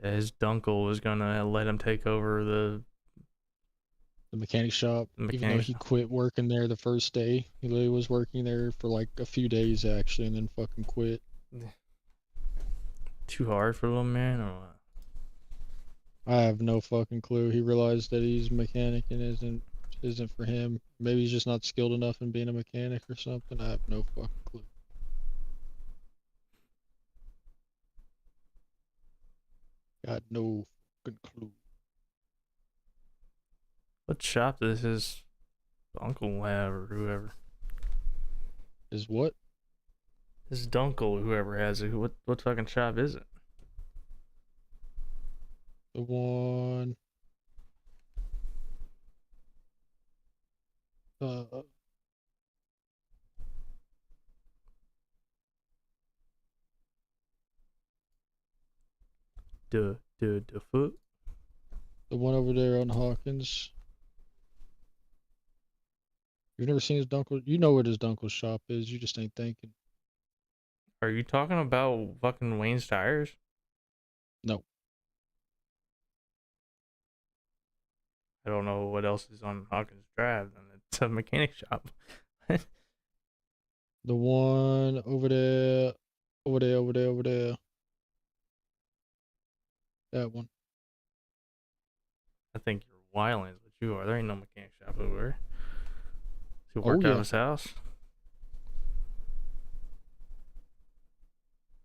His dunkel was gonna let him take over The mechanic shop, the even though mechanic he shop. quit working there the first day. He literally was working there for like a few days actually, and then fucking quit. Too hard for a little man, or what? I have no fucking clue. He realized that he's a mechanic and isn't for him. Maybe he's just not skilled enough in being a mechanic or something. I have no fucking clue. Got no fucking clue. What shop does his uncle have, or whoever? Is what? His dunkel, whoever has it. What fucking shop is it? The one. Uh, The foot. the one over there on Hawkins. You've never seen his dunkel? You know what his dunkel shop is. You just ain't thinking. Are you talking about fucking Wayne's tires? No. I don't know what else is on Hawkins Drive. And it's a mechanic shop. The one over there. Over there, over there, over there. That one. I think you're wilding, is what you are. There ain't no mechanic shop over there. Does he Oh work out of yeah. his house?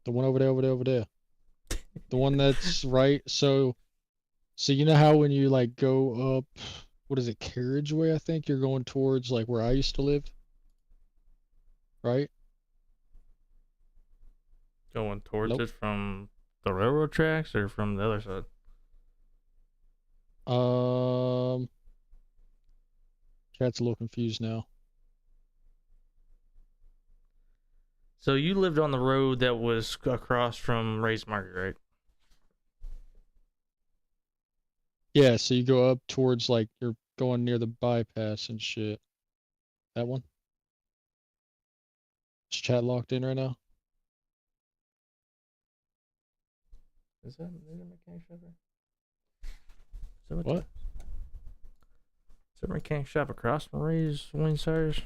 The one over there, over there, over there. The one that's right. So you know how when you like go up, what is it, Carriageway? I think you're going towards like where I used to live, right? Going towards Nope. it from the railroad tracks or from the other side? Um, Cat's a little confused now. So you lived on the road that was across from Race Market, right? Yeah, so you go up towards like you're going near the bypass and shit. That one. Is chat locked in right now? Is that a mechanic shop there? Is that, What? is there a mechanic shop across from Wayne's tires?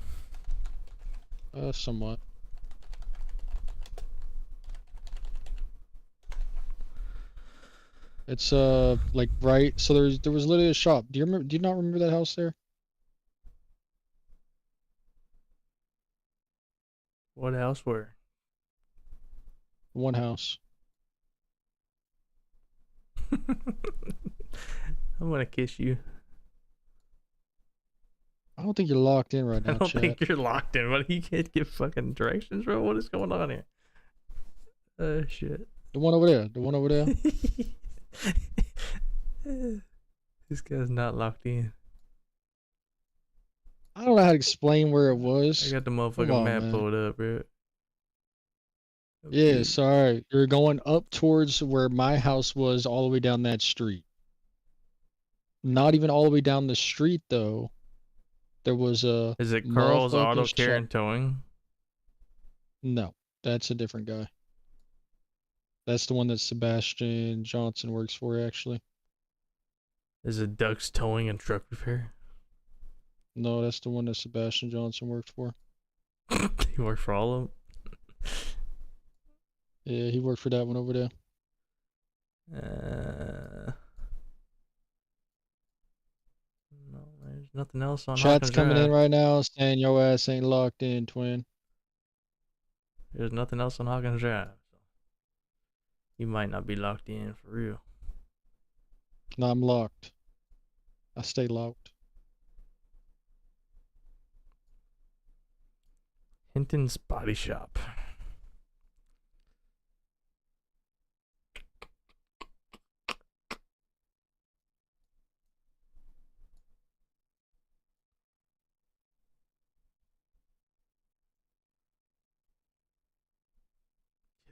Somewhat. It's like right. So there was literally a shop. Do you remember? Do you not remember that house there? What house where? One house. I'm gonna kiss you. I don't think you're locked in right I now, don't chat. think you're locked in, but he can't give fucking directions, bro. What is going on here? Shit. The one over there. The one over there. This guy's not locked in. I don't know how to explain where it I was. got the Come motherfucking on, map man. pulled up, bro. Yeah, Okay. sorry. You're going up towards where my house was all the way down that street. Not even all the way down the street though. There was a Is it Carl's motherfucking Auto Care shop. and Towing? No, that's a different guy. That's the one that Sebastian Johnson works for, actually. Is it Duck's Towing and Truck Repair? No, that's the one that Sebastian Johnson worked for. He worked for all of them. Yeah, he worked for that one over there. Uh, no, there's nothing else on Chat's Hawkins coming in Drive. right now saying your ass ain't locked in, twin. There's nothing else on Hawkins Drive. So you might not be locked in for real. No, I'm locked. I stay locked. Hinton's Body Shop.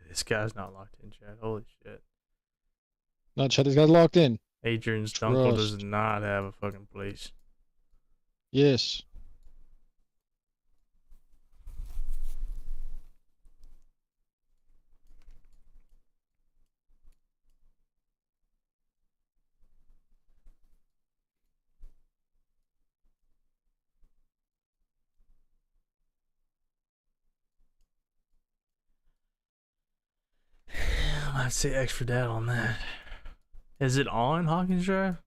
This guy's not locked in, Chad. Holy shit. No, chat, this guy's locked in. Adrian's Dunkel does Trust. not have a fucking place. Yes. I'd say X for dad on that. Is it on Hawkins Drive?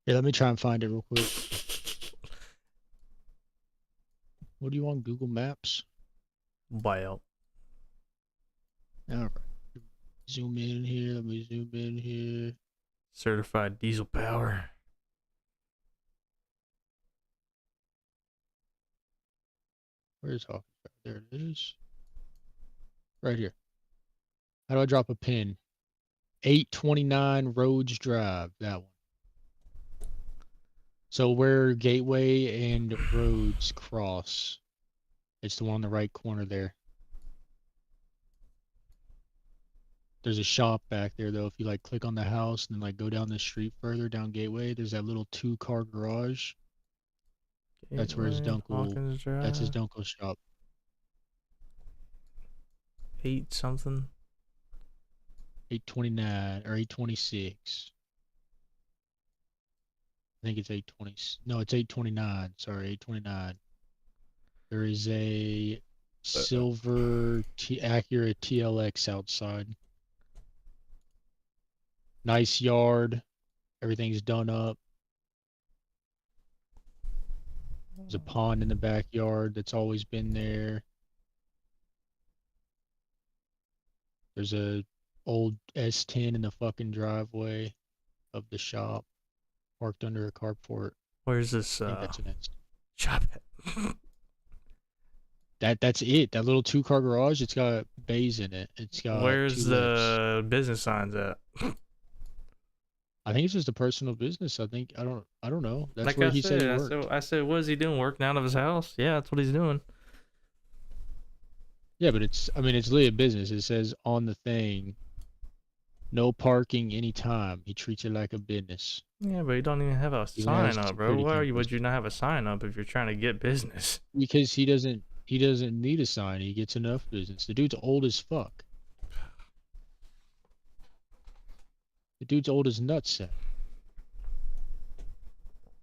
Yeah, let me try and find it real quick. What do you want? Google Maps? Well, All right. Zoom in here. Let me zoom in here. certified diesel power. Where's Hawkins Drive? There it is. Right here. How do I drop a pin? 829 Rhodes Drive. That one. So where Gateway and Rhodes cross. It's the one on the right corner there. There's a shop back there though. If you like click on the house and then like go down the street further down Gateway, there's that little 2-car garage. That's where his Hawkins Drive. That's his Dunkel shop. 8 something. 829 or 826. I think it's 820. No, it's 829. Sorry, 829. There is a silver Acura TLX outside. Nice yard. Everything's done up. There's a pond in the backyard that's always been there. There's a old S10 in the fucking driveway of the shop, parked under a carport. Where's this I think that's an S10. shop at? That's it. That little 2-car garage, it's got bays in it. It's got Where's 2 lifts. the business signs at? I think it's just a personal business. I don't know. That's Like where I he said he said, worked. I said, what is he doing? Working out of his house? Yeah, that's what he's doing. Yeah, but it's really a business. It says on the thing, no parking anytime. He treats it like a business. Yeah, but you don't even have a Even has sign up, bro. security Why cameras. would you not have a sign up if you're trying to get business? Because he doesn't need a sign. He gets enough business. The dude's old as fuck. The dude's old as nutsack.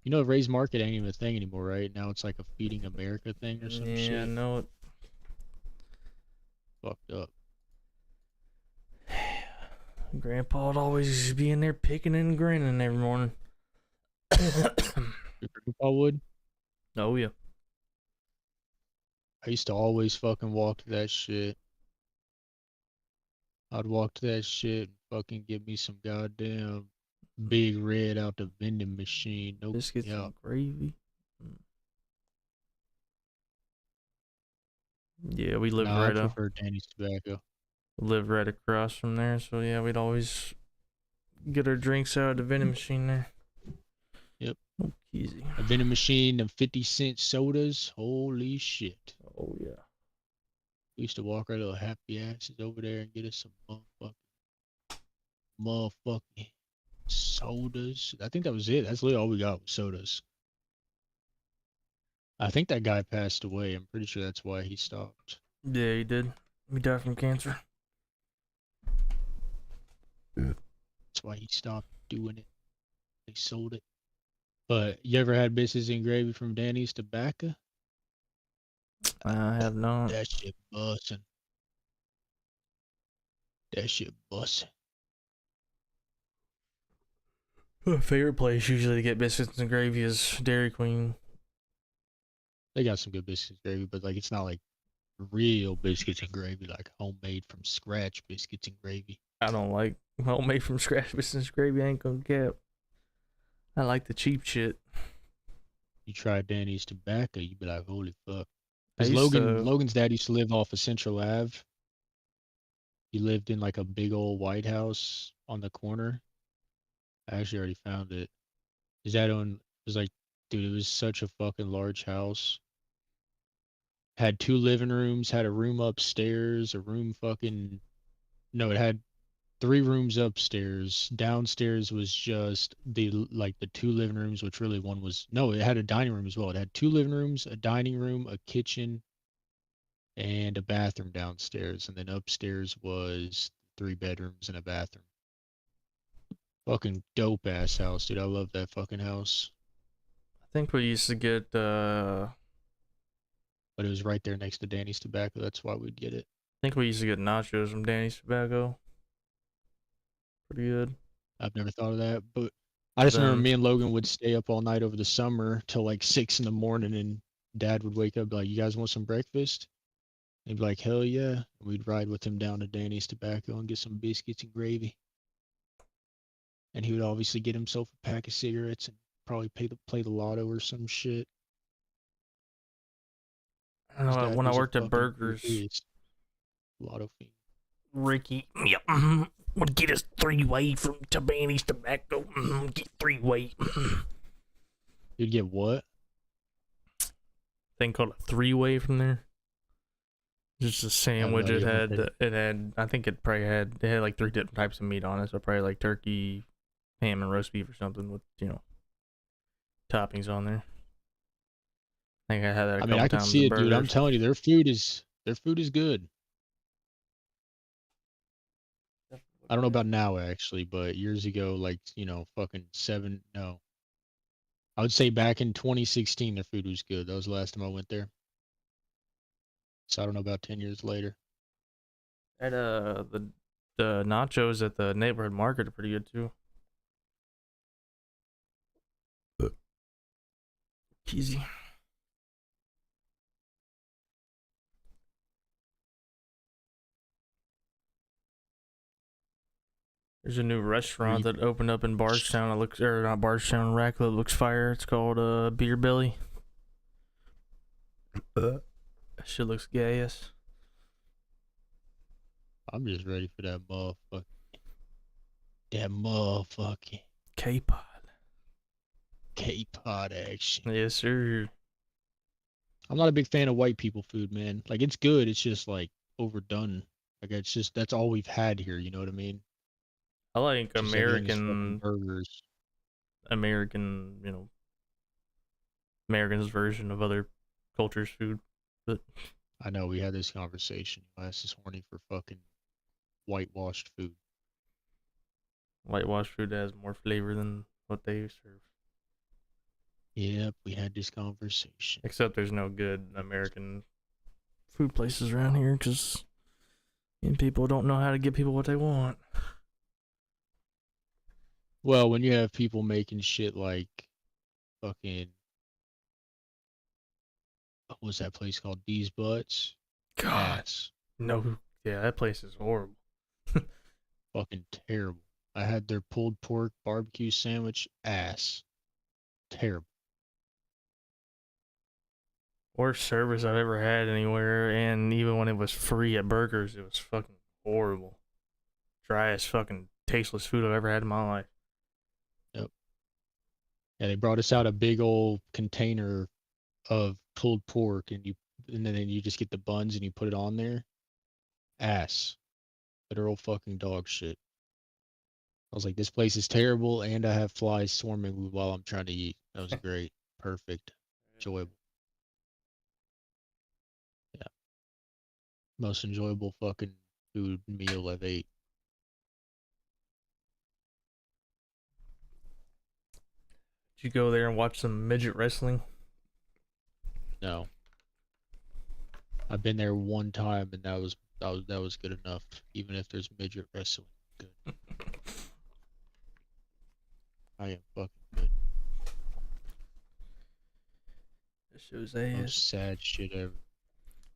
You know, Ray's Market ain't even a thing anymore, right? Now it's like a Feeding America thing or some shit. Yeah, no. Fucked up. Grandpa'd always be in there picking and grinning every morning. Your grandpa would? Oh, yeah. I used to always fucking walk to that shit. I'd walk to that shit and fucking get me some goddamn Big Red out the vending machine. No, Biscuits yeah. and gravy. Yeah, we live Nah, I right prefer Danny's tobacco. live right across from there, so yeah, we'd always get our drinks out of the vending machine there. Yep. Oh, easy. A vending machine and 50-cent sodas. Holy shit. Oh, yeah. We used to walk our little happy asses over there and get us some motherfucking sodas. I think that was it. That's literally all we got was sodas. I think that guy passed away. I'm pretty sure that's why he stopped. Yeah, he did. He died from cancer. That's why he stopped doing it. They sold it. But you ever had biscuits and gravy from Danny's Tobacco? I have not. That shit bussin'. That shit bussin'. My favorite place usually to get biscuits and gravy is Dairy Queen. They got some good biscuits and gravy, but like it's not like real biscuits and gravy, like homemade from scratch biscuits and gravy. I don't like homemade from scratch biscuits and gravy. I ain't gonna cap. I like the cheap shit. You try Danny's Tobacco, you be like, holy fuck. I Because used to- Logan's dad used to live off of Central Ave. He lived in like a big old White House on the corner. I actually already found it. His dad owned, it was like, dude, it was such a fucking large house. Had 2 living rooms, had a room upstairs, a room fucking, no, it had 3 rooms upstairs. Downstairs was just the 2 living rooms, which really one was, no, it had a dining room as well. It had 2 living rooms, a dining room, a kitchen, and a bathroom downstairs. And then upstairs was 3 bedrooms and a bathroom. Fucking dope ass house, dude. I love that fucking house. I think we used to get but it was right there next to Danny's Tobacco. That's why we'd get it. I think we used to get nachos from Danny's Tobacco. Pretty good. I've never thought of that, but I just remember Then me and Logan would stay up all night over the summer till like 6 in the morning, and Dad would wake up and be like, "You guys want some breakfast?" And he'd be like, "Hell yeah!" And we'd ride with him down to Danny's Tobacco and get some biscuits and gravy. And he would obviously get himself a pack of cigarettes and probably play the lotto or some shit. I don't His know dad when I was a worked at fucking Burgers, lotto fiend. Ricky, yep, would get us 3-way from Danny's Tobacco. Get 3-way. You'd get what? Thing called a 3-way from there. Just a sandwich. no It idea what had. I think it had like 3 different types of meat on it. So probably like turkey, ham, and roast beef or something with toppings on there. I think I had that. I mean, I can see it, dude. I'm telling you, their food is good. I don't know about now actually, but years ago, like fucking seven. No, I would say back in 2016, their food was good. That was the last time I went there. So I don't know about 10 years later. At the nachos at the neighborhood market are pretty good too. Easy. There's a new restaurant that opened up in Bardstown. It looks, or not Bardstown, Radcliffe. It looks fire. It's called Beer Belly. That shit looks gayest. I'm just ready for that motherfucker. That motherfucking K-Pod. K-Pod action. Yes, sir. I'm not a big fan of white people food, man. Like it's good. It's just like overdone. Like it's just that's all we've had here. You know what I mean? I like Just American burgers. Americans' version of other cultures' food. But I know we had this conversation. I was just horny for fucking whitewashed food. Whitewashed food has more flavor than what they serve. Yep, we had this conversation. Except there's no good American food places around here because people don't know how to give people what they want. Well, when you have people making shit like fucking what was that place called? D's Butts? God. Ass. No. Yeah, that place is horrible. Fucking terrible. I had their pulled pork barbecue sandwich. Ass. Terrible. Worst service I've ever had anywhere, and even when it was free at Burgers, it was fucking horrible. Driest fucking tasteless food I've ever had in my life. Yep. Yeah, they brought us out a big old container of pulled pork, and then you just get the buns and you put it on there. Ass. Literal fucking dog shit. I was like, this place is terrible, and I have flies swarming while I'm trying to eat. That was great. Perfect. Enjoyable. Yeah. Most enjoyable fucking food meal I've ate. Did you go there and watch some midget wrestling? No. I've been there one time, and that was good enough. Even if there's midget wrestling, good. I am fucking good. This show's ass. Most sad shit ever.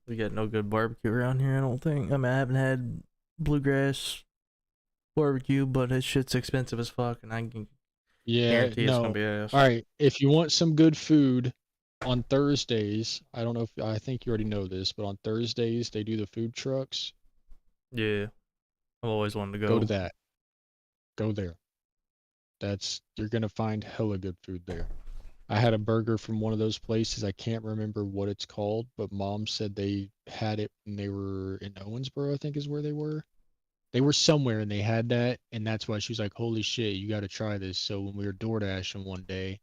We got no good barbecue around here, I don't think. I mean, I haven't had bluegrass barbecue, but this shit's expensive as fuck, and I can guarantee it's gonna be ass. All right, if you want some good food on Thursdays, I think you already know this, but on Thursdays they do the food trucks. Yeah, I've always wanted to go. Go to that. Go there. You're gonna find hella good food there. I had a burger from one of those places. I can't remember what it's called, but Mom said they had it when they were in Owensboro, I think is where they were. They were somewhere and they had that, and that's why she was like, "Holy shit, you got to try this." So when we were DoorDashing one day,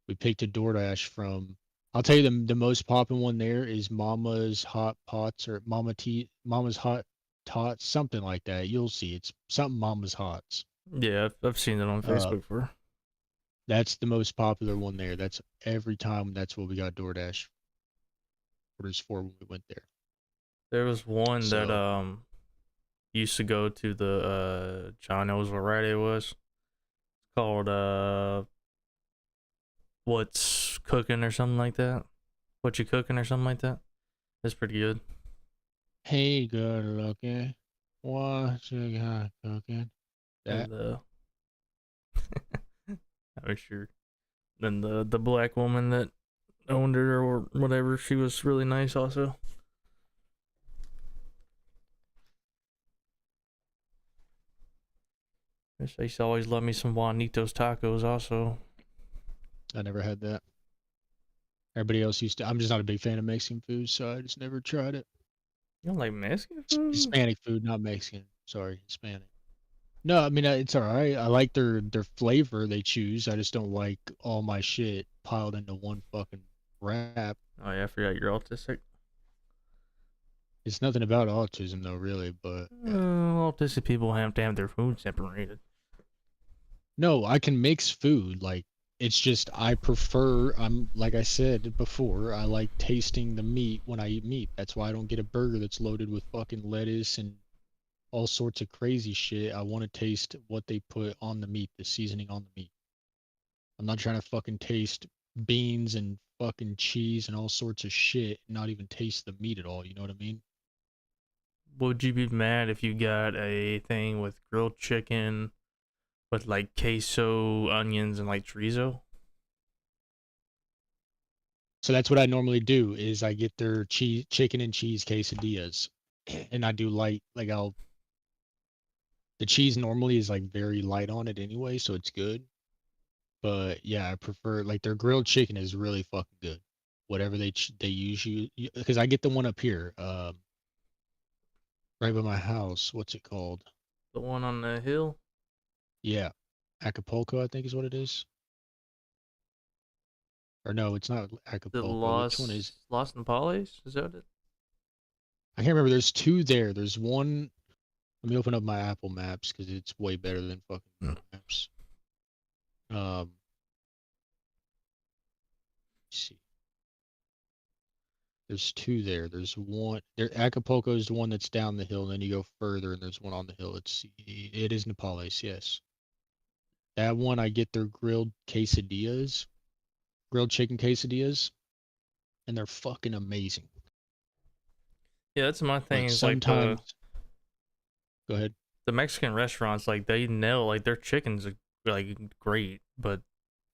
we picked a DoorDash from. I'll tell you the most popping one there is Mama's Hot Pots or Mama's Hot Tots, something like that. You'll see it's something Mama's Hots. Yeah, I've seen it on Facebook for. That's the most popular one there. That's every time. That's what we got DoorDash. headquarters for when we went there. There was one that So used to go to the John knows what right it was. It's called What's Cooking or something like that. What You Cooking or something like that. It's pretty good. hey, good looking, what you got cooking? That And I'm sure. Then the black woman that owned it or whatever, she was really nice also. I used to always love me some Juanitos tacos also. I never had that. Everybody else used to. I'm just not a big fan of Mexican food, so I just never tried it. You don't like Mexican food? Hispanic food, not Mexican. Sorry, Hispanic. No, I mean it's all right. I like their flavor they choose. I just don't like all my shit piled into one fucking wrap. Oh yeah, I forgot you're autistic. It's nothing about autism though, really. But Autistic people have to have their food separated. no, I can mix food. Like it's just I prefer. I'm like I said before. I like tasting the meat when I eat meat. That's why I don't get a burger that's loaded with fucking lettuce and all sorts of crazy shit. I want to taste what they put on the meat, the seasoning on the meat. I'm not trying to fucking taste beans and fucking cheese and all sorts of shit and not even taste the meat at all. You know what I mean? Would you be mad if you got a thing with grilled chicken with like queso, onions, and like chorizo? So that's what I normally do is I get their cheese, chicken and cheese quesadillas, and I do light. Like the cheese normally is like very light on it anyway, so it's good. But yeah, I prefer like their grilled chicken is really fucking good. Whatever they use you because I get the one up here, right by my house. What's it called? The one on the hill, Yeah, Acapulco, I think is what it is. Or no, it's not the Acapulco. Which one is? Los Nopales, is that it? I can't remember. There's two there. There's one. Let me open up my Apple Maps because it's way better than fucking Google Maps. Let's see. There's two there. There's one. There, Acapulco is the one that's down the hill, and then you go further, and there's one on the hill. It is Napales, yes. That one I get their grilled quesadillas, grilled chicken quesadillas, and they're fucking amazing. Yeah, that's my thing. Like Is like the sometimes, go ahead. the Mexican restaurants, like they nail like their chickens are like great, but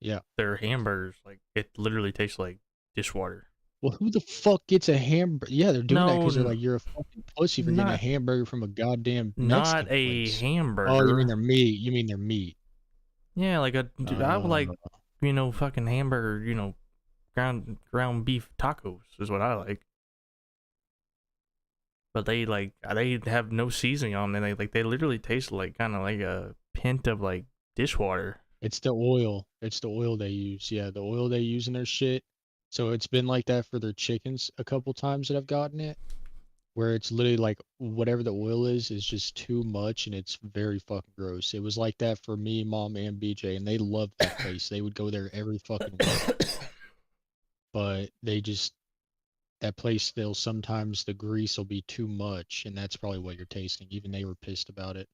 Yeah. their hamburgers, like it literally tastes like dishwater. Well, who the fuck gets a hamburger? Yeah, they're doing that No, because they're like, you're a fucking pussy for getting a not hamburger from a goddamn not Mexican a place. Oh, you mean hamburger. their meat? You mean their meat? Yeah, like a dude, I would like Uh, fucking hamburger, ground beef tacos is what I like. But they have no seasoning on them. They literally taste like kind of like a pint of like dishwater. it's the oil. It's the oil they use. Yeah, the oil they use in their shit. So it's been like that for their chickens a couple times that I've gotten it, where it's literally like whatever the oil is just too much and it's very fucking gross. It was like that for me, mom, and BJ, and they loved that place. They would go there every fucking week. But they just that place still sometimes the grease will be too much, and that's probably what you're tasting. Even they were pissed about it.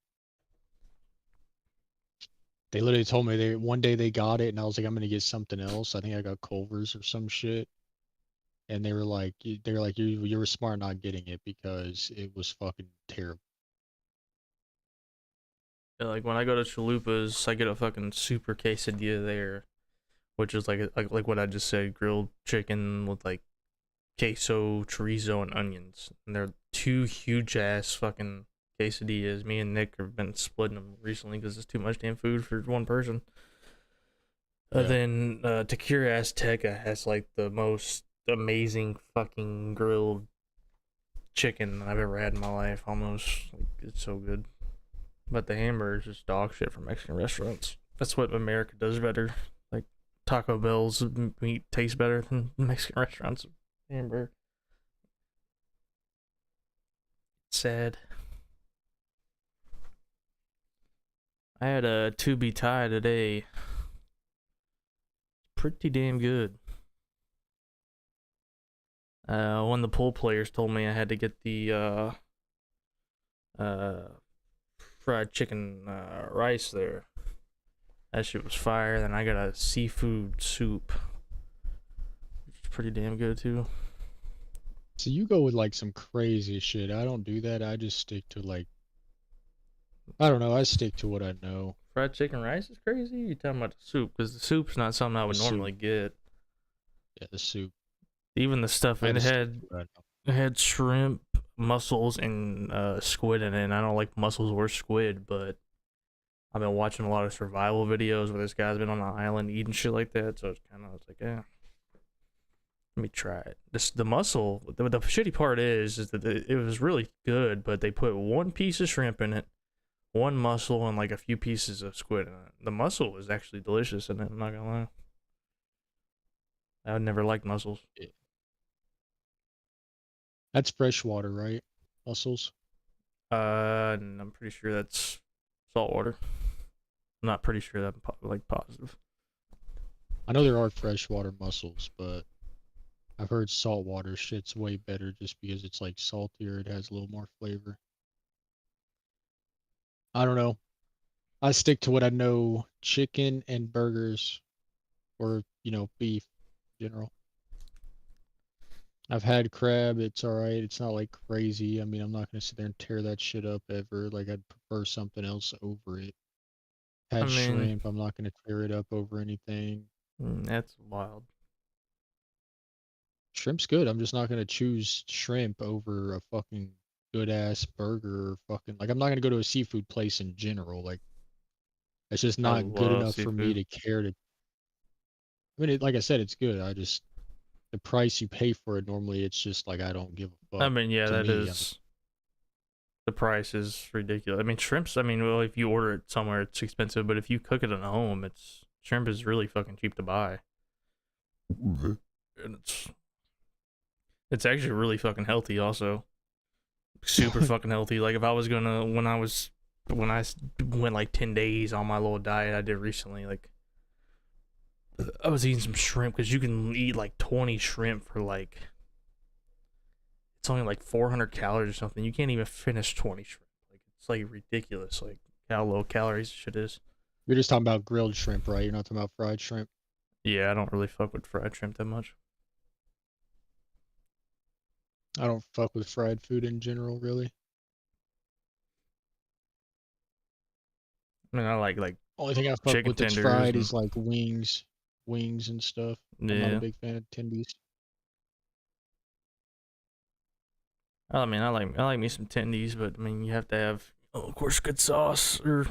They literally told me they one day they got it, and I was like, I'm gonna get something else. I think I got Culver's or some shit, and they were like, you were smart not getting it because it was fucking terrible. Yeah, like when I go to Chalupas, I get a fucking super quesadilla there, which is like what I just said, grilled chicken with like queso, chorizo, and onions. And they're two huge ass fucking quesadillas. Me and Nick have been splitting them recently because it's too much damn food for one person. Yeah. Then Tequila Azteca has like the most amazing fucking grilled chicken I've ever had in my life. Almost like it's so good. But the hamburger is just dog shit from Mexican restaurants. That's what America does better. Like Taco Bell's meat tastes better than Mexican restaurants hamburger. Sad. I had a Tubi Thai today. Pretty damn good. One of the pool players told me I had to get the uh fried chicken rice there. That shit was fire. Then I got a seafood soup, which is pretty damn good too. So you go with like some crazy shit. I don't do that. I just stick to like, I don't know. I stick to what I know. Fried chicken rice is crazy. You talking about the soup? Because the soup's not something I The would soup. normally get. Yeah, the soup. Even the stuff I it just stick to had what I know. it had shrimp, mussels, and squid in it. And I don't like mussels or squid, but I've been watching a lot of survival videos where this guy's been on an island eating shit like that. So it's like, yeah, let me try it. The mussel. The shitty part is that it was really good, but they put one piece of shrimp in it, one mussel, and like a few pieces of squid in it. The mussel was actually delicious in it. I'm not gonna lie. I would never liked mussels. Yeah. That's freshwater, right? Mussels. And I'm pretty sure that's saltwater. I'm not pretty sure that I'm like positive. I know there are freshwater mussels, but I've heard saltwater shit's way better just because it's like saltier. It has a little more flavor. I don't know. I stick to what I know. Chicken and burgers, or beef in general. I've had crab. It's all right. It's not like crazy. I mean, I'm not gonna sit there and tear that shit up ever. Like I'd prefer something else over it. I Had mean, shrimp. I'm not gonna tear it up over anything. that's wild. Shrimp's good. I'm just not gonna choose shrimp over a fucking good ass burger or fucking like I'm not gonna go to a seafood place in general. Like it's just I not good love enough for me seafood. to care to. I mean, like I said, it's good. I just the price you pay for it normally, it's just like I don't give a I fuck. mean, yeah, To that me, I mean, is the price is ridiculous. I mean, shrimps. I mean, well, if you order it somewhere, it's expensive, but if you cook it at home, it's shrimp is really fucking cheap to buy, and it's actually really fucking healthy. Also, super fucking healthy. Like if I was gonna when I went like 10 days on my little diet I did recently, like I was eating some shrimp because you can eat like 20 shrimp for like it's only like 400 calories or something. You can't even finish 20 shrimp. Like it's like ridiculous. Like how low calories shit is. you're just talking about grilled shrimp, right? You're not talking about fried shrimp. Yeah, I don't really fuck with fried shrimp that much. I don't fuck with fried food in general, really. I mean, I like Only thing I fuck chicken with that's tenders fried and is like wings and stuff. I'm not a yeah. big fan of tendies. I mean, I like me some tendies, but I mean, you have to have, oh, of course, good sauce or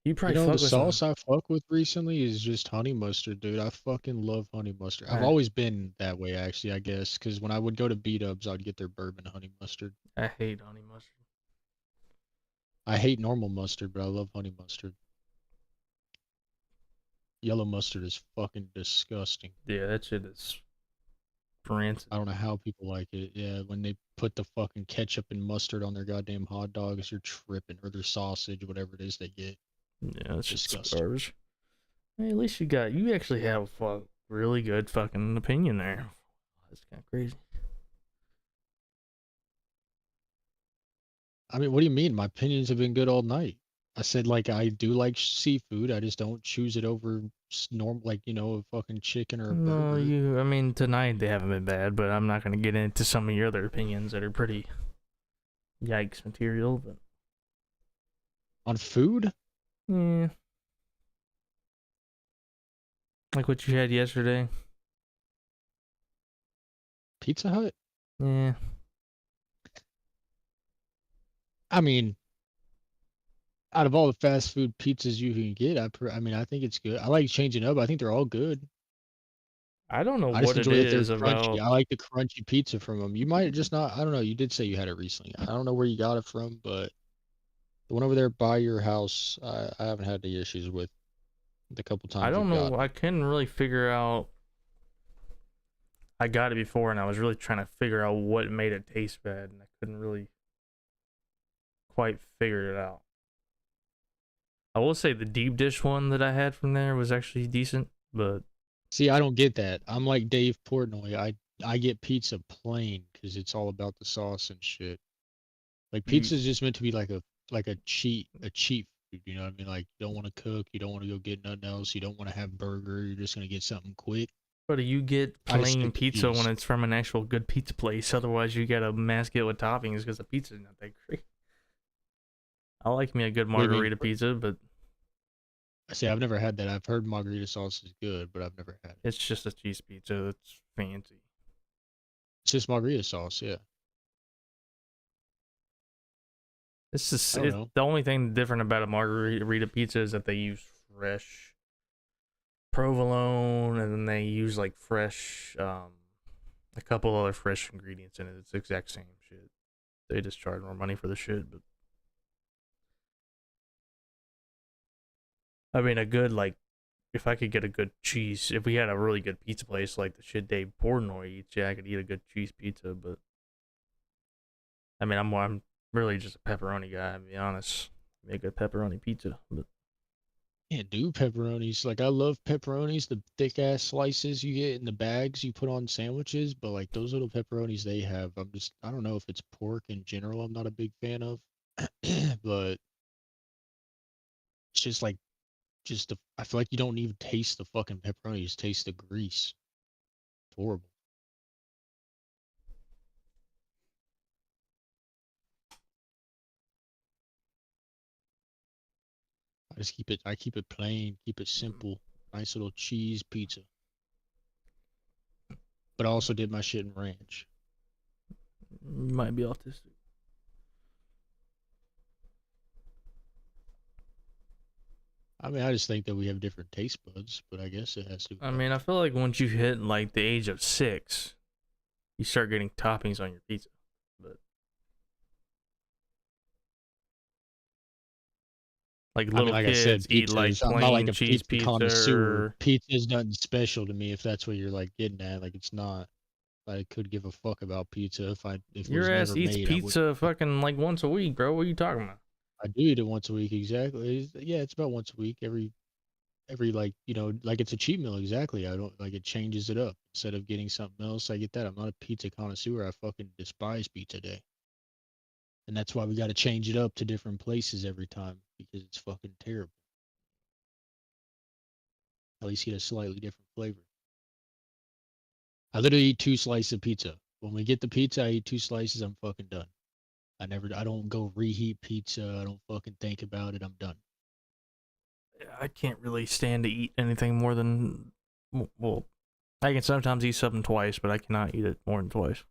you You probably know, the fuck with some. sauce I fuck with recently is just honey mustard, dude. I fucking love honey mustard. I've I always been that way, actually, I guess, because when I would go to B-Dubs, I'd get their bourbon honey mustard. I hate honey mustard. I hate normal mustard, but I love honey mustard. Yellow mustard is fucking disgusting. Yeah, that shit is rancid. I don't know how people like it. Yeah, when they put the fucking ketchup and mustard on their goddamn hot dogs, you're tripping, or their sausage, whatever it is they get. Yeah, that shit's Disgusting. garbage. Hey, at least you actually have a really good fucking opinion there. That's kind of crazy. I mean, what do you mean? My opinions have been good all night. I said like I do like seafood. I just don't choose it over normal, like a fucking chicken or a No, burger. I mean, tonight they haven't been bad, but I'm not gonna get into some of your other opinions that are pretty yikes material. But On food, yeah, like what you had yesterday. Pizza Hut. Yeah, I mean, out of all the fast food pizzas you can get, I mean, I think it's good. I like changing up. I think they're all good. I don't know I just what it enjoy that they're is crunchy. about. I like the crunchy pizza from them. You might just not. I don't know. You did say you had it recently. I don't know where you got it from, but the one over there by your house, I haven't had any issues with the couple I times don't you've know. gotten I it. couldn't really figure out. I got it before, and I was really trying to figure out what made it taste bad, and I couldn't really quite figure it out. I will say the deep dish one that I had from there was actually decent, but See, I don't get that. I'm like Dave Portnoy. I get pizza plain because it's all about the sauce and shit. Like You, pizza is just meant to be like a cheap food. You know what I mean? Like you don't want to cook, you don't want to go get nothing else, you don't want to have burger. You're just gonna get something quick. but you get I just plain stick to pizza when cheese. it's from an actual good pizza place. Otherwise, you gotta mask it with toppings because the pizza's not that great. I like me a good What do you mean? margarita pizza, but I say I've never had that. I've heard margarita sauce is good, but I've never had it. it's just a cheese pizza that's fancy. It's just margarita sauce, yeah. This is I don't know. the only thing different about a margarita pizza is that they use fresh provolone and then they use like fresh a couple other fresh ingredients in it. It's the exact same shit. They just charge more money for the shit, but I mean a good like if I could get a good cheese, if we had a really good pizza place like the shit Dave Portnoy eats, yeah, I could eat a good cheese pizza. But I mean, I'm really just a pepperoni guy. To be honest, make a pepperoni pizza. But Can't do pepperonis. Like I love pepperonis, the thick ass slices you get in the bags you put on sandwiches, but like those little pepperonis they have, I don't know if it's pork in general I'm not a big fan of. But it's just like I feel like you don't even taste the fucking pepperoni, you just taste the grease. It's horrible. I keep it plain, keep it simple. Nice little cheese pizza. But I also did my shit in ranch. you might be autistic. I mean, I just think that we have different taste buds, but I guess it has to do I with mean, I feel like once you hit like the age of 6, you start getting toppings on your pizza. But like I mean, little like I said, kids eat pizza like is. I'm not like plain a cheese pizza pizza connoisseur. or Pizza is nothing special to me if that's what you're like getting at. Like it's not. I could give a fuck about pizza if it your was ass never eats made. I would. pizza fucking like once a week, bro. What are you talking about? I do eat it once a week exactly. Yeah, it's about once a week. Every like like it's a cheat meal exactly. I don't like it changes it up instead of getting something else. I get that. I'm not a pizza connoisseur. I fucking despise pizza day, and that's why we got to change it up to different places every time because it's fucking terrible. At least get a slightly different flavor. I literally eat 2 slices of pizza. When we get the pizza, I eat 2 slices. I'm fucking done. I don't go reheat pizza. I don't fucking think about it. I'm done. I can't really stand to eat anything more than well, I can sometimes eat something twice, but I cannot eat it more than twice.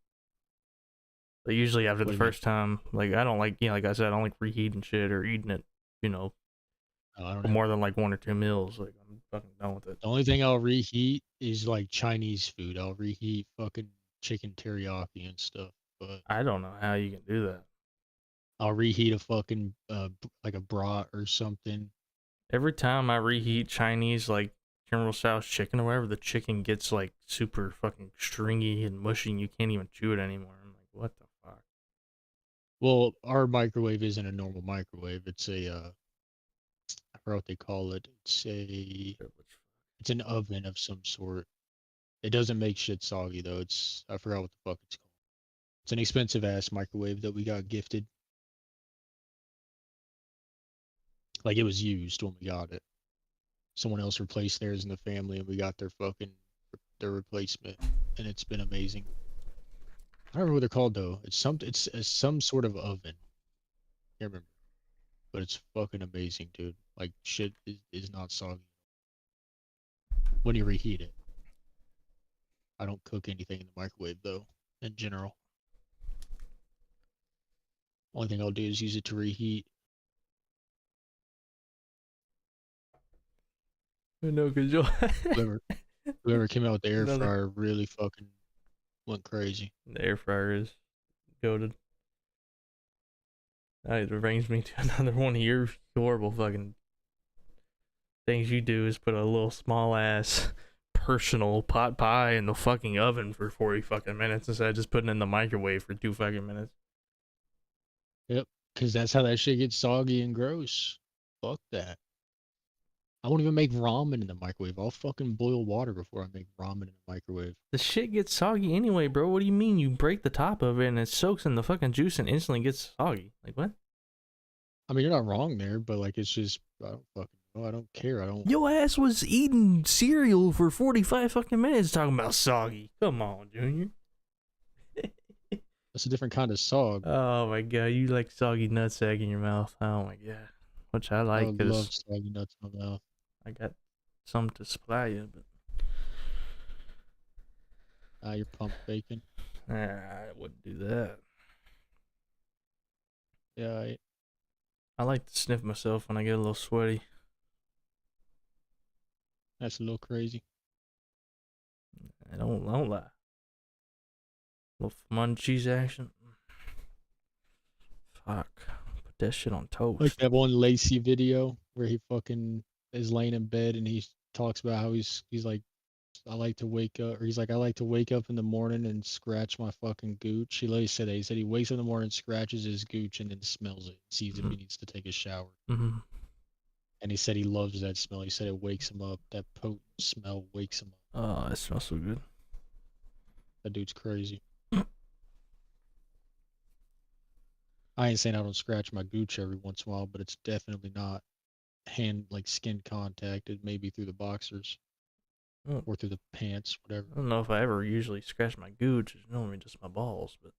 But usually after What the do you mean? first time, like I don't like, like I said, I don't like reheating shit or eating it, you know, No, I don't for have. more than like 1 or 2 meals. Like I'm fucking done with it. The only thing I'll reheat is like Chinese food. I'll reheat fucking chicken teriyaki and stuff. But I don't know how you can do that. I'll reheat a fucking like a brat or something. Every time I reheat Chinese like General Tso's chicken or whatever, the chicken gets like super fucking stringy and mushy, and you can't even chew it anymore. I'm like, what the fuck? Well, our microwave isn't a normal microwave. It's a I forgot what they call it. It's an oven of some sort. It doesn't make shit soggy though. I forgot what the fuck it's called. It's an expensive ass microwave that we got gifted. Like it was used when we got it. Someone else replaced theirs in the family, and we got their replacement, and it's been amazing. I don't remember what they're called though. It's some sort of oven. Can't remember, but it's fucking amazing, dude. Like shit is not soggy when you reheat it. I don't cook anything in the microwave though. In general, only thing I'll do is use it to reheat. No, cause you'll Whoever whoever came out with the air another fryer really fucking went crazy. the air fryer is goaded. It brings me to another one of your horrible fucking things you do is put a little small ass personal pot pie in the fucking oven for 40 fucking minutes instead of just putting it in the microwave for 2 fucking minutes. Yep, because that's how that shit gets soggy and gross. Fuck that. I won't even make ramen in the microwave. I'll fucking boil water before I make ramen in the microwave. The shit gets soggy anyway, bro. What do you mean? You break the top of it and it soaks in the fucking juice and instantly gets soggy. Like what? I mean, you're not wrong there, but like, it's just I don't fucking know. I don't care. I don't. Yo ass was eating cereal for 45 fucking minutes talking about soggy. Come on, Junior. That's a different kind of sog. Oh my god, you like soggy nutsack in your mouth. Oh my god. Which I I like love because soggy nuts in my mouth. I got some to supply you, but You're pump bacon. I wouldn't do that. Yeah, I like to sniff myself when I get a little sweaty. that's a little crazy. I don't lie. A little munchies action. Fuck. Put that shit on toast. Like that one Lacey video where he fucking is laying in bed and he talks about how he's like, I like to wake up, or he's like, I like to wake up in the morning and scratch my fucking gooch. He literally said that. He said he wakes up in the morning, scratches his gooch, and then smells it, sees if he needs to take a shower. Mm-hmm. And he said he loves that smell. He said it wakes him up. That potent smell wakes him up. Oh, it smells so good. That dude's crazy. I ain't saying I don't scratch my gooch every once in a while, but it's definitely not like skin contact. It may be through the boxers or through the pants, whatever. I don't know if I ever usually scratch my gooch. It's normally just my balls, but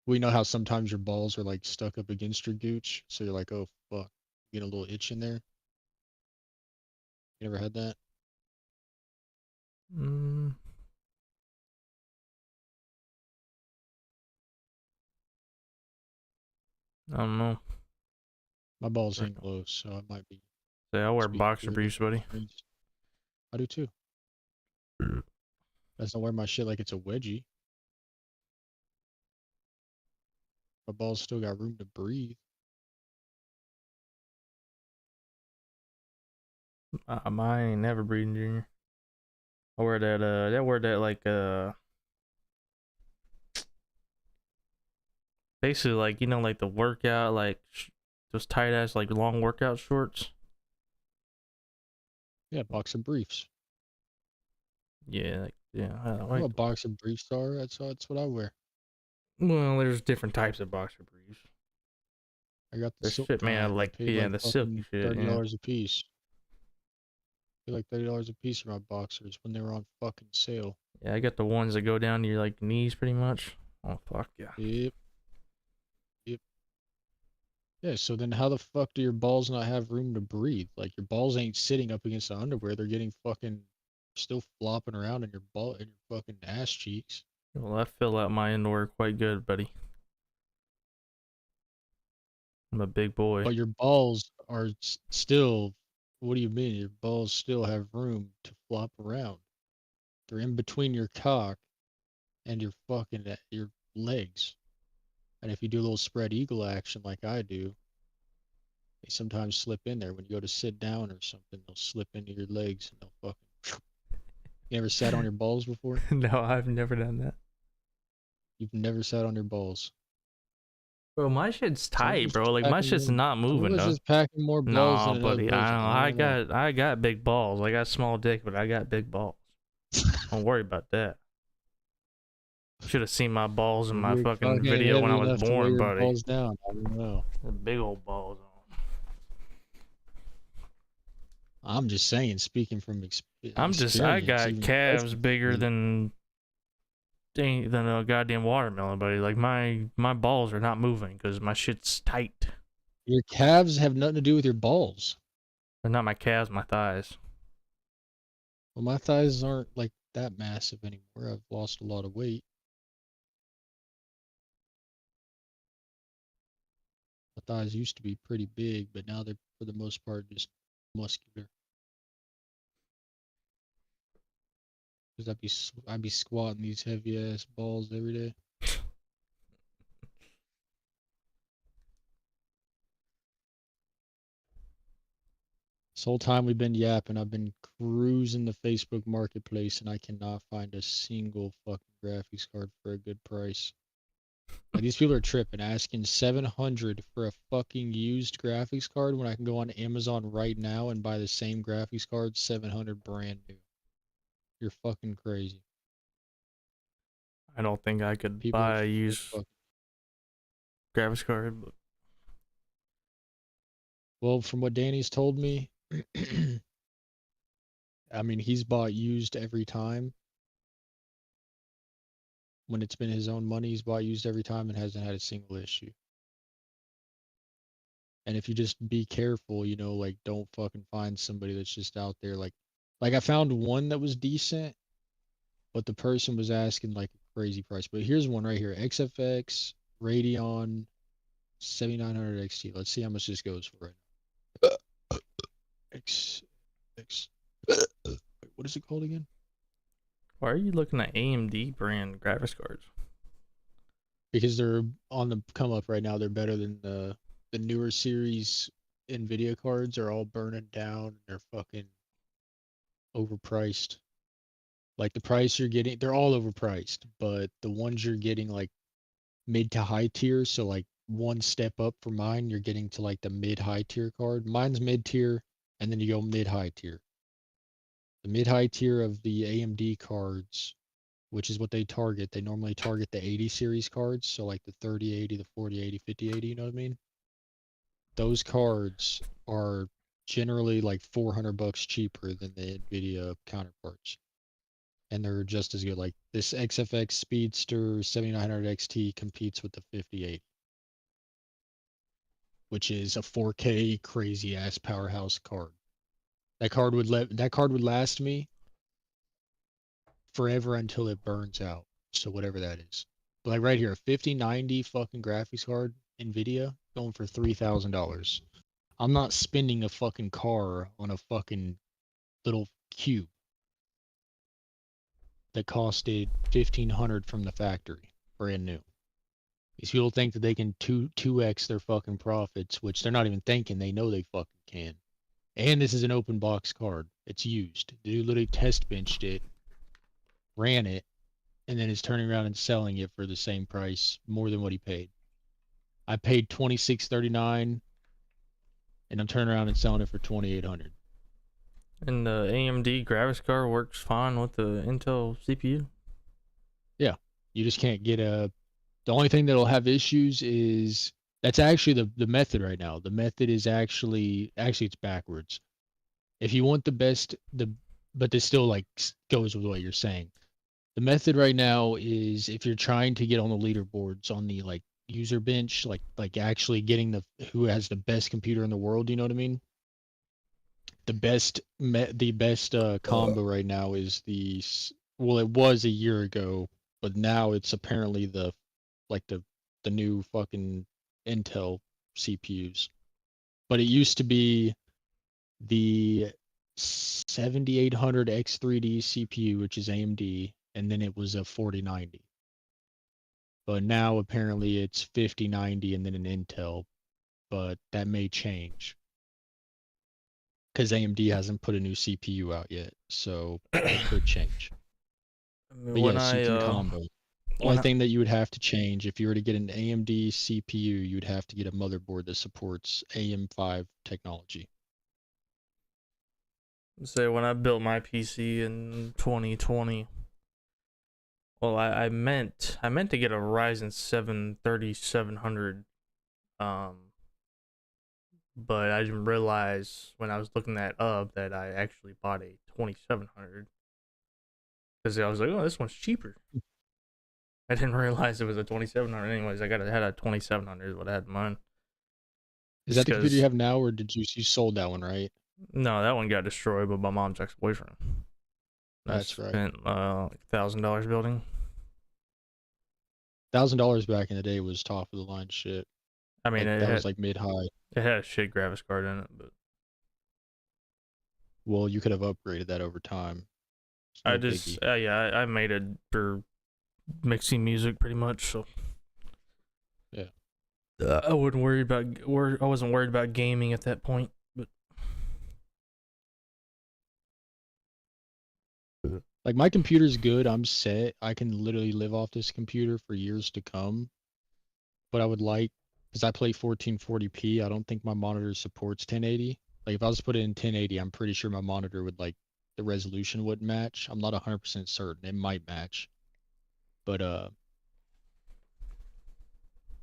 We know how sometimes your balls are like stuck up against your gooch, so you're like, oh fuck, you get a little itch in there. You ever had that? I don't know. My balls ain't close, so I might be. Say I wear boxer briefs, buddy. I do too. I just don't wear my shit like it's a wedgie. My balls still got room to breathe. Mine ain't never breathing, Junior. I wear that like basically like like the workout like those tight ass like long workout shorts. Yeah, boxer briefs. Yeah, I I know like. what boxer briefs are. That's what I wear. Well, there's different types of boxer briefs. I got the There's silk shit, man. kind. Like I paid the silky shit. $30 a piece. I paid like $30 a piece for my boxers when they were on fucking sale. Yeah, I got the ones that go down to your like knees, pretty much. Oh fuck yeah. Yep. Yeah, so then how the fuck do your balls not have room to breathe? Like your balls ain't sitting up against the underwear; they're getting fucking still flopping around in your fucking ass cheeks. Well, I fill out my underwear quite good, buddy. I'm a big boy. But your balls are still. What do you mean? Your balls still have room to flop around. They're in between your cock and your legs. And if you do a little spread eagle action like I do, they sometimes slip in there. When you go to sit down or something, they'll slip into your legs and they'll fucking. You ever sat on your balls before? No, I've never done that. You've never sat on your balls. Bro, my shit's tight, bro. Like my shit's not moving, though. Just packing more balls No, than buddy. I I got big balls. I got small dick, but I got big balls. Don't worry about that. Should have seen my balls in my fucking video when I was born, buddy. Balls down. I don't know. Big old balls on. I'm just saying, speaking from experience. I got calves bigger than a goddamn watermelon, buddy. Like my balls are not moving because my shit's tight. Your calves have nothing to do with your balls. They're not my calves, my thighs. Well, my thighs aren't like that massive anymore. I've lost a lot of weight. My thighs used to be pretty big, but now they're for the most part just muscular. Because I'd be squatting these heavy ass balls every day. This whole time we've been yapping, I've been cruising the Facebook marketplace and I cannot find a single fucking graphics card for a good price. Like these people are tripping, asking 700 for a fucking used graphics card when I can go on Amazon right now and buy the same graphics card 700 brand new. You're fucking crazy. I don't think I could People are buy a so used fucking. graphics card, but Well, from what Danny's told me, I mean, he's bought used every time. When it's been his own money, he's bought used every time and hasn't had a single issue. And if you just be careful, you know, like don't fucking find somebody that's just out there like I found one that was decent, but the person was asking like a crazy price. But here's one right here. XFX Radeon 7900 XT. Let's see how much this goes for right now. X X what is it called again? why are you looking at AMD brand graphics cards? Because they're on the come up right now. They're better than the newer series Nvidia cards are all burning down. They're fucking overpriced. Like the price you're getting, they're all overpriced, but the ones you're getting like mid to high tier, so like one step up for mine, you're getting to like the mid high tier card. Mine's mid tier, and then you go mid high tier. The mid high tier of the AMD cards, which is what they target. They normally target the 80 series cards, so like the 3080, the 4080, 5080, you know what I mean? Those cards are generally like $400 cheaper than the Nvidia counterparts. And they're just as good. Like this XFX Speedster 7900 XT competes with the 5080, which is a 4K crazy ass powerhouse card. That card would last me forever until it burns out. So whatever that is. But like right here, a 5090 fucking graphics card, Nvidia, going for $3,000. I'm not spending a fucking car on a fucking little cube that costed 1,500 from the factory, brand new. These people think that they can 2x their fucking profits, which they're not even thinking. They know they fucking can. And this is an open box card. It's used. The dude literally test benched it, ran it, and then is turning around and selling it for the same price, more than what he paid. I paid $26.39, and I'm turning around and selling it for $2,800. And the AMD graphics card works fine with the Intel CPU. Yeah, you just can't get a. The only thing that'll have issues is that's actually the method right now. The method is actually it's backwards. If you want the best, but this still like goes with what you're saying. The method right now is if you're trying to get on the leaderboards on the like user bench, like actually getting who has the best computer in the world. You know what I mean? The best combo right now is well, it was a year ago, but now it's apparently like the new fucking Intel CPUs. But it used to be the 7800 X3D CPU, which is AMD, and then it was a 4090. But now apparently it's 5090 and then an Intel, but that may change because AMD hasn't put a new CPU out yet, so it could change. I mean, But yes, you can combo. Only when I thing that you would have to change if you were to get an AMD CPU, you'd have to get a motherboard that supports AM5 technology. say when I built my PC in 2020, well, I meant to get a Ryzen 7 3700, but I didn't realize when I was looking that up that I actually bought a 2700 because I was like, oh, this one's cheaper. I didn't realize it was a 2700. Anyways, had a 2700 is what I had in mind. Is Just that the computer you because have now, or did you sold that one, right? no, that one got destroyed by my mom's ex boyfriend. I That's right. spent like $1,000 building. $1,000 back in the day was top of the line shit. I mean, Like that was like mid high. it had a shit graphics card in it, but Well, you could have upgraded that over time. It's I no just biggie. I made it for mixing music pretty much. So Yeah. I wouldn't worry about I wasn't worried about gaming at that point. But Like my computer's good. I'm set. I can literally live off this computer for years to come. but I would like, because I play 1440p, I don't think my monitor supports 1080. Like if I was to put it in 1080, I'm pretty sure my monitor would like the resolution wouldn't match. I'm not 100% certain. It might match. But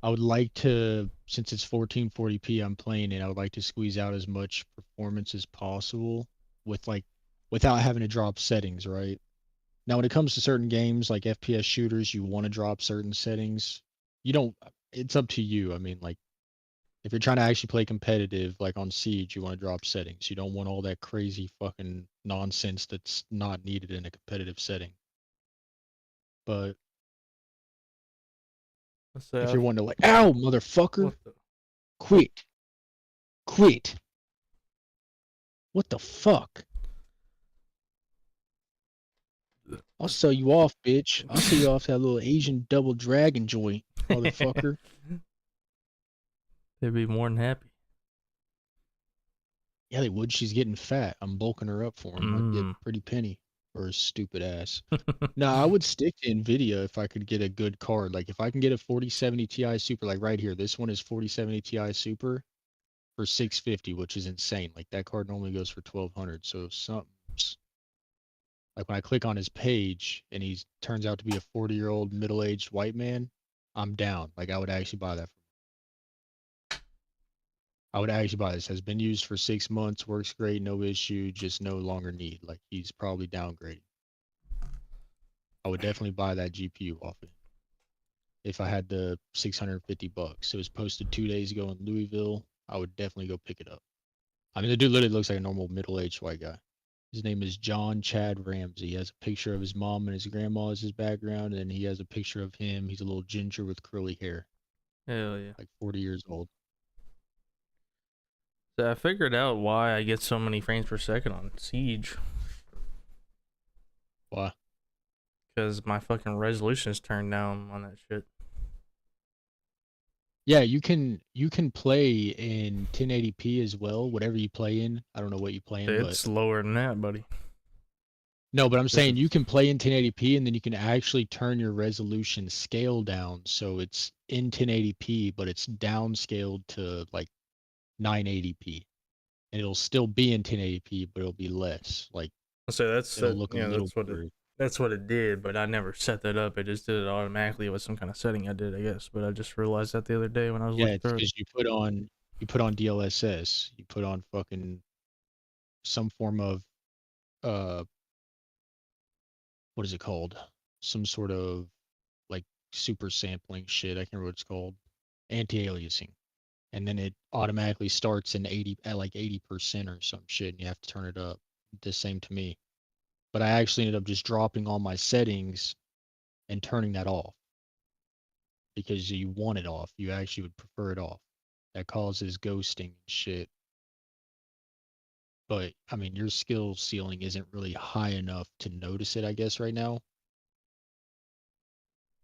I would like to, since it's 1440p, I'm playing it, I would like to squeeze out as much performance as possible with like without having to drop settings, right? Now, when it comes to certain games like FPS shooters, you want to drop certain settings. You don't, it's up to you. I mean, like if you're trying to actually play competitive, like on Siege, you want to drop settings. You don't want all that crazy fucking nonsense that's not needed in a competitive setting. But Let's say if you're wanting to like, ow, motherfucker, what the quit, quit. What the fuck? I'll sell you off, bitch. I'll sell you off that little Asian double dragon joint, motherfucker. They'd be more than happy. Yeah, they would. She's getting fat. I'm bulking her up for him. I'd get Mm. pretty penny for her stupid ass. No, I would stick to Nvidia if I could get a good card. Like if I can get a 4070 Ti Super, like right here, this one is 4070 Ti Super for 650, which is insane. Like that card normally goes for 1200. So if something's like when I click on his page and he turns out to be a 40-year-old middle-aged white man, I'm down. Like I would actually buy that. I would actually buy this. Has been used for 6 months, works great, no issue, just no longer need. Like he's probably downgraded. I would definitely buy that GPU off it if I had the $650. It was posted 2 days ago in Louisville. I would definitely go pick it up. I mean, the dude literally looks like a normal middle-aged white guy. His name is John Chad Ramsey. He has a picture of his mom and his grandma as his background, and he has a picture of him. He's a little ginger with curly hair, Hell yeah. like 40 years old. So I figured out why I get so many frames per second on Siege. Why? Because my fucking resolution is turned down on that shit. Yeah, you can play in 1080p as well, whatever you play in. I don't know what you play in, but It's lower than that, buddy. no, but I'm This saying is you can play in 1080p and then you can actually turn your resolution scale down so it's in 1080p, but it's downscaled to like 980p. And it'll still be in 1080p, but it'll be less. Like so that's it'll that. look a Yeah, little blurry. that's what it did. But I never set that up. It just did it automatically with some kind of setting I did, I guess. But I just realized that the other day when I was Yeah, looking it's through it. because you put on DLSS, you put on fucking some form of uh what is it called? Some sort of like super sampling shit. I can't remember what it's called. Anti-aliasing. And then it automatically starts in 80 at like 80% or some shit, and you have to turn it up. The same to me. But I actually ended up just dropping all my settings and turning that off because you want it off. You actually would prefer it off. That causes ghosting and shit. But I mean, your skill ceiling isn't really high enough to notice it, I guess, right now.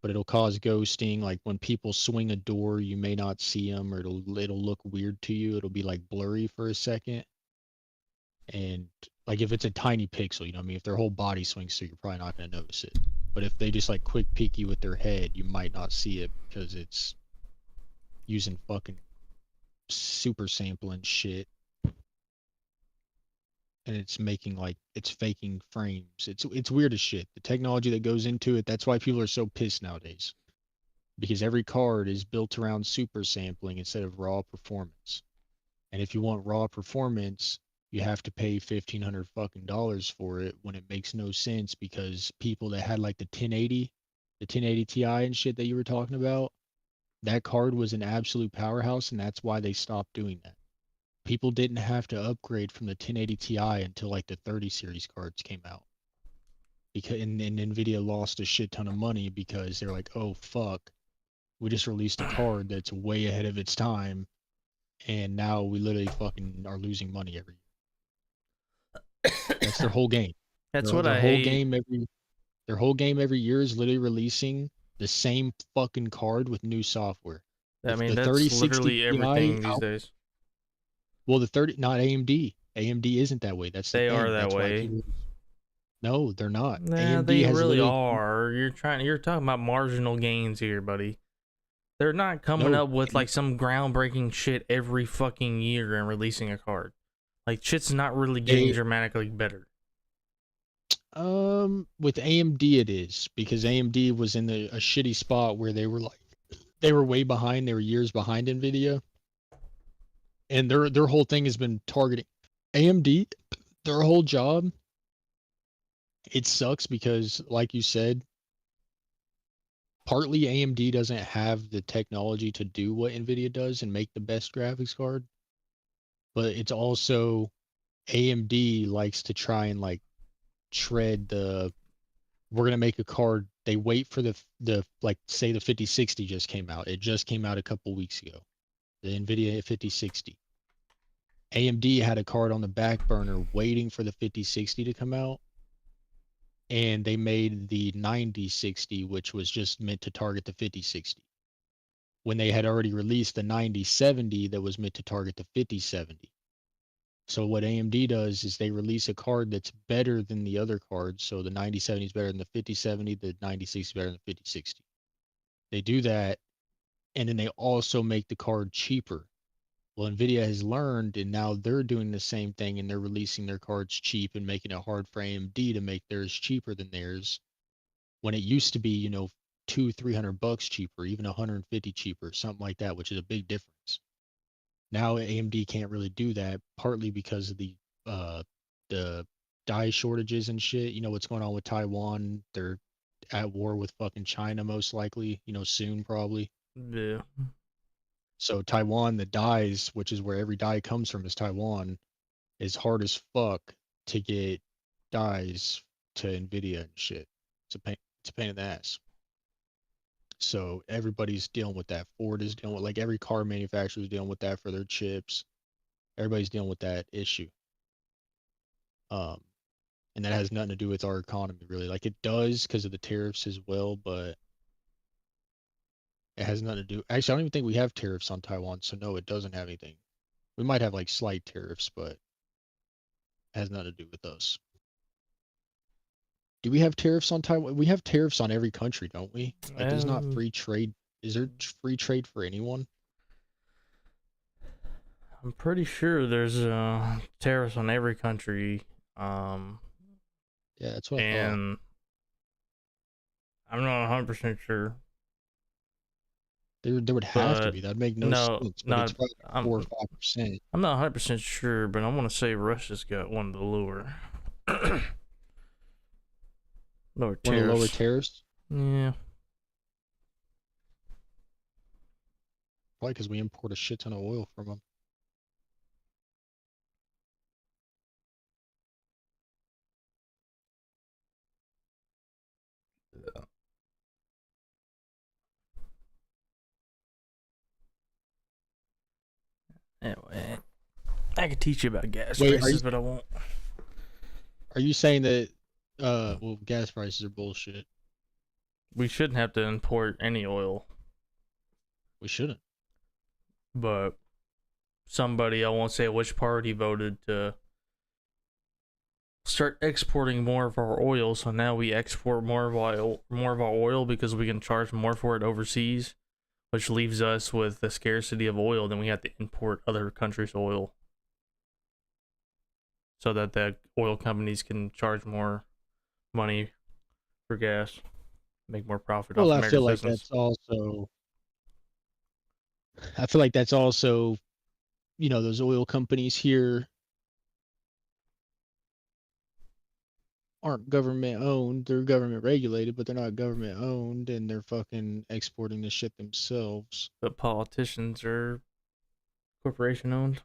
But it'll cause ghosting. Like when people swing a door, you may not see them, or it'll look weird to you. It'll be like blurry for a second. And like if it's a tiny pixel, you know what I mean? If their whole body swings through, you're probably not gonna notice it. But if they just like quick peek you with their head, you might not see it because it's using fucking super sampling shit. And it's making like it's faking frames. It's weird as shit. The technology that goes into it, that's why people are so pissed nowadays. Because every card is built around super sampling instead of raw performance. And if you want raw performance, you have to pay $1,500 fucking dollars for it when it makes no sense because people that had like the 1080 Ti and shit that you were talking about, that card was an absolute powerhouse and that's why they stopped doing that. People didn't have to upgrade from the 1080 Ti until like the 30 series cards came out. Because and Nvidia lost a shit ton of money because they're like, "Oh fuck, we just released a card that's way ahead of its time and now we literally fucking are losing money every year." That's their whole game. That's Their, what their I whole hate. game every year is literally releasing the same fucking card with new software. I mean, The that's 3060 literally Ti everything these days. well the 30 not AMD. AMD isn't that way. That's the They are thing. that That's why way. people no, they're not. Nah, AMD they has really literally are. You're talking about marginal gains here, buddy. They're not coming No, up with like some groundbreaking shit every fucking year and releasing a card. Like shit's not really getting they dramatically better. with AMD it is because AMD was in a shitty spot where they were way behind. They were years behind Nvidia, and their whole thing has been targeting AMD. Their whole job, it sucks because, like you said, partly AMD doesn't have the technology to do what Nvidia does and make the best graphics card, but it's also AMD likes to try and like tread the we're gonna make a card. They wait for the like say the 5060 just came out. It just came out a couple weeks ago. The Nvidia 5060. AMD had a card on the back burner waiting for the 5060 to come out, and they made the 9060, which was just meant to target the 5060. When they had already released the 9070 that was meant to target the 5070. So what AMD does is they release a card that's better than the other cards. So the 9070 is better than the 5070, the 9060 is better than the 5060. They do that, and then they also make the card cheaper. Well, Nvidia has learned, and now they're doing the same thing, and they're releasing their cards cheap and making it hard for AMD to make theirs cheaper than theirs. When it used to be, $200-300 cheaper, even 150 cheaper, something like that, which is a big difference. Now AMD can't really do that, partly because of the die shortages and shit. You know what's going on with Taiwan? They're at war with fucking China most likely, soon probably. Yeah. So Taiwan, the dies, which is where every die comes from, is Taiwan, is hard as fuck to get dies to Nvidia and shit. It's a pain in the ass. So everybody's dealing with that. Ford is dealing with like every car manufacturer is dealing with that for their chips. Everybody's dealing with that issue. Um, and that has nothing to do with our economy really. Like it does because of the tariffs as well, but it has nothing to do. Actually, I don't even think we have tariffs on Taiwan, so no, it doesn't have anything. We might have like slight tariffs, but it has nothing to do with us. Do we have tariffs on Taiwan? We have tariffs on every country, don't we? Like there's not free trade. Is there free trade for anyone? I'm pretty sure there's tariffs on every country. Um, Yeah, that's what I thought. and I'm not 100% sure. There would have to But be. That'd make no no, sense. But it's not. probably like I'm 4 or 5%. I'm not 100% sure, but I want to say Russia's got one of the lower lower One of the lower tariffs. tariffs. Yeah. Probably because we import a shit ton of oil from them. Anyway, I could teach you about gas Wait, prices, but I won't. are you saying that well, gas prices are bullshit? We shouldn't have to import any oil, We shouldn't. but somebody, I won't say which party, voted to start exporting more of our oil. So now we export more of our oil because we can charge more for it overseas, which leaves us with the scarcity of oil. Then we have to import other countries' oil so that the oil companies can charge more money for gas, make more profit Well, off I feel American like citizens. I feel like that's also, those oil companies here aren't government owned. They're government regulated, but they're not government owned, and they're fucking exporting the shit themselves. But politicians are corporation owned.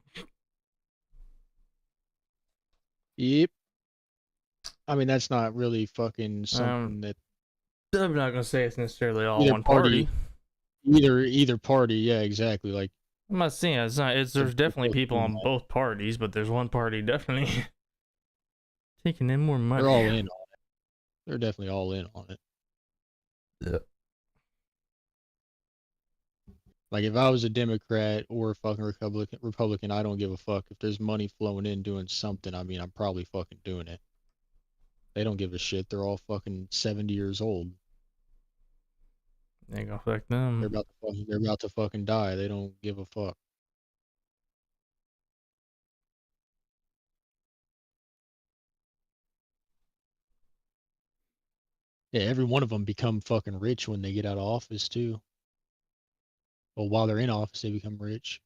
Yep. I mean, that's not really fucking Um, something that I'm not gonna say it's necessarily all either one party. either party. Yeah, exactly. Like I'm not saying it's not. There's they're definitely both people doing on that. both parties, but there's one party definitely taking in more They're money. all in on it. They're definitely all in on it. Yeah. Like if I was a Democrat or a fucking Republican, I don't give a fuck. If there's money flowing in doing something, I mean, I'm probably fucking doing it. They don't give a shit. They're all fucking 70 years old. Ain't gonna affect them. They're about to fucking die. They don't give a fuck. Yeah, every one of them become fucking rich when they get out of office too. Well, while they're in office, they become rich.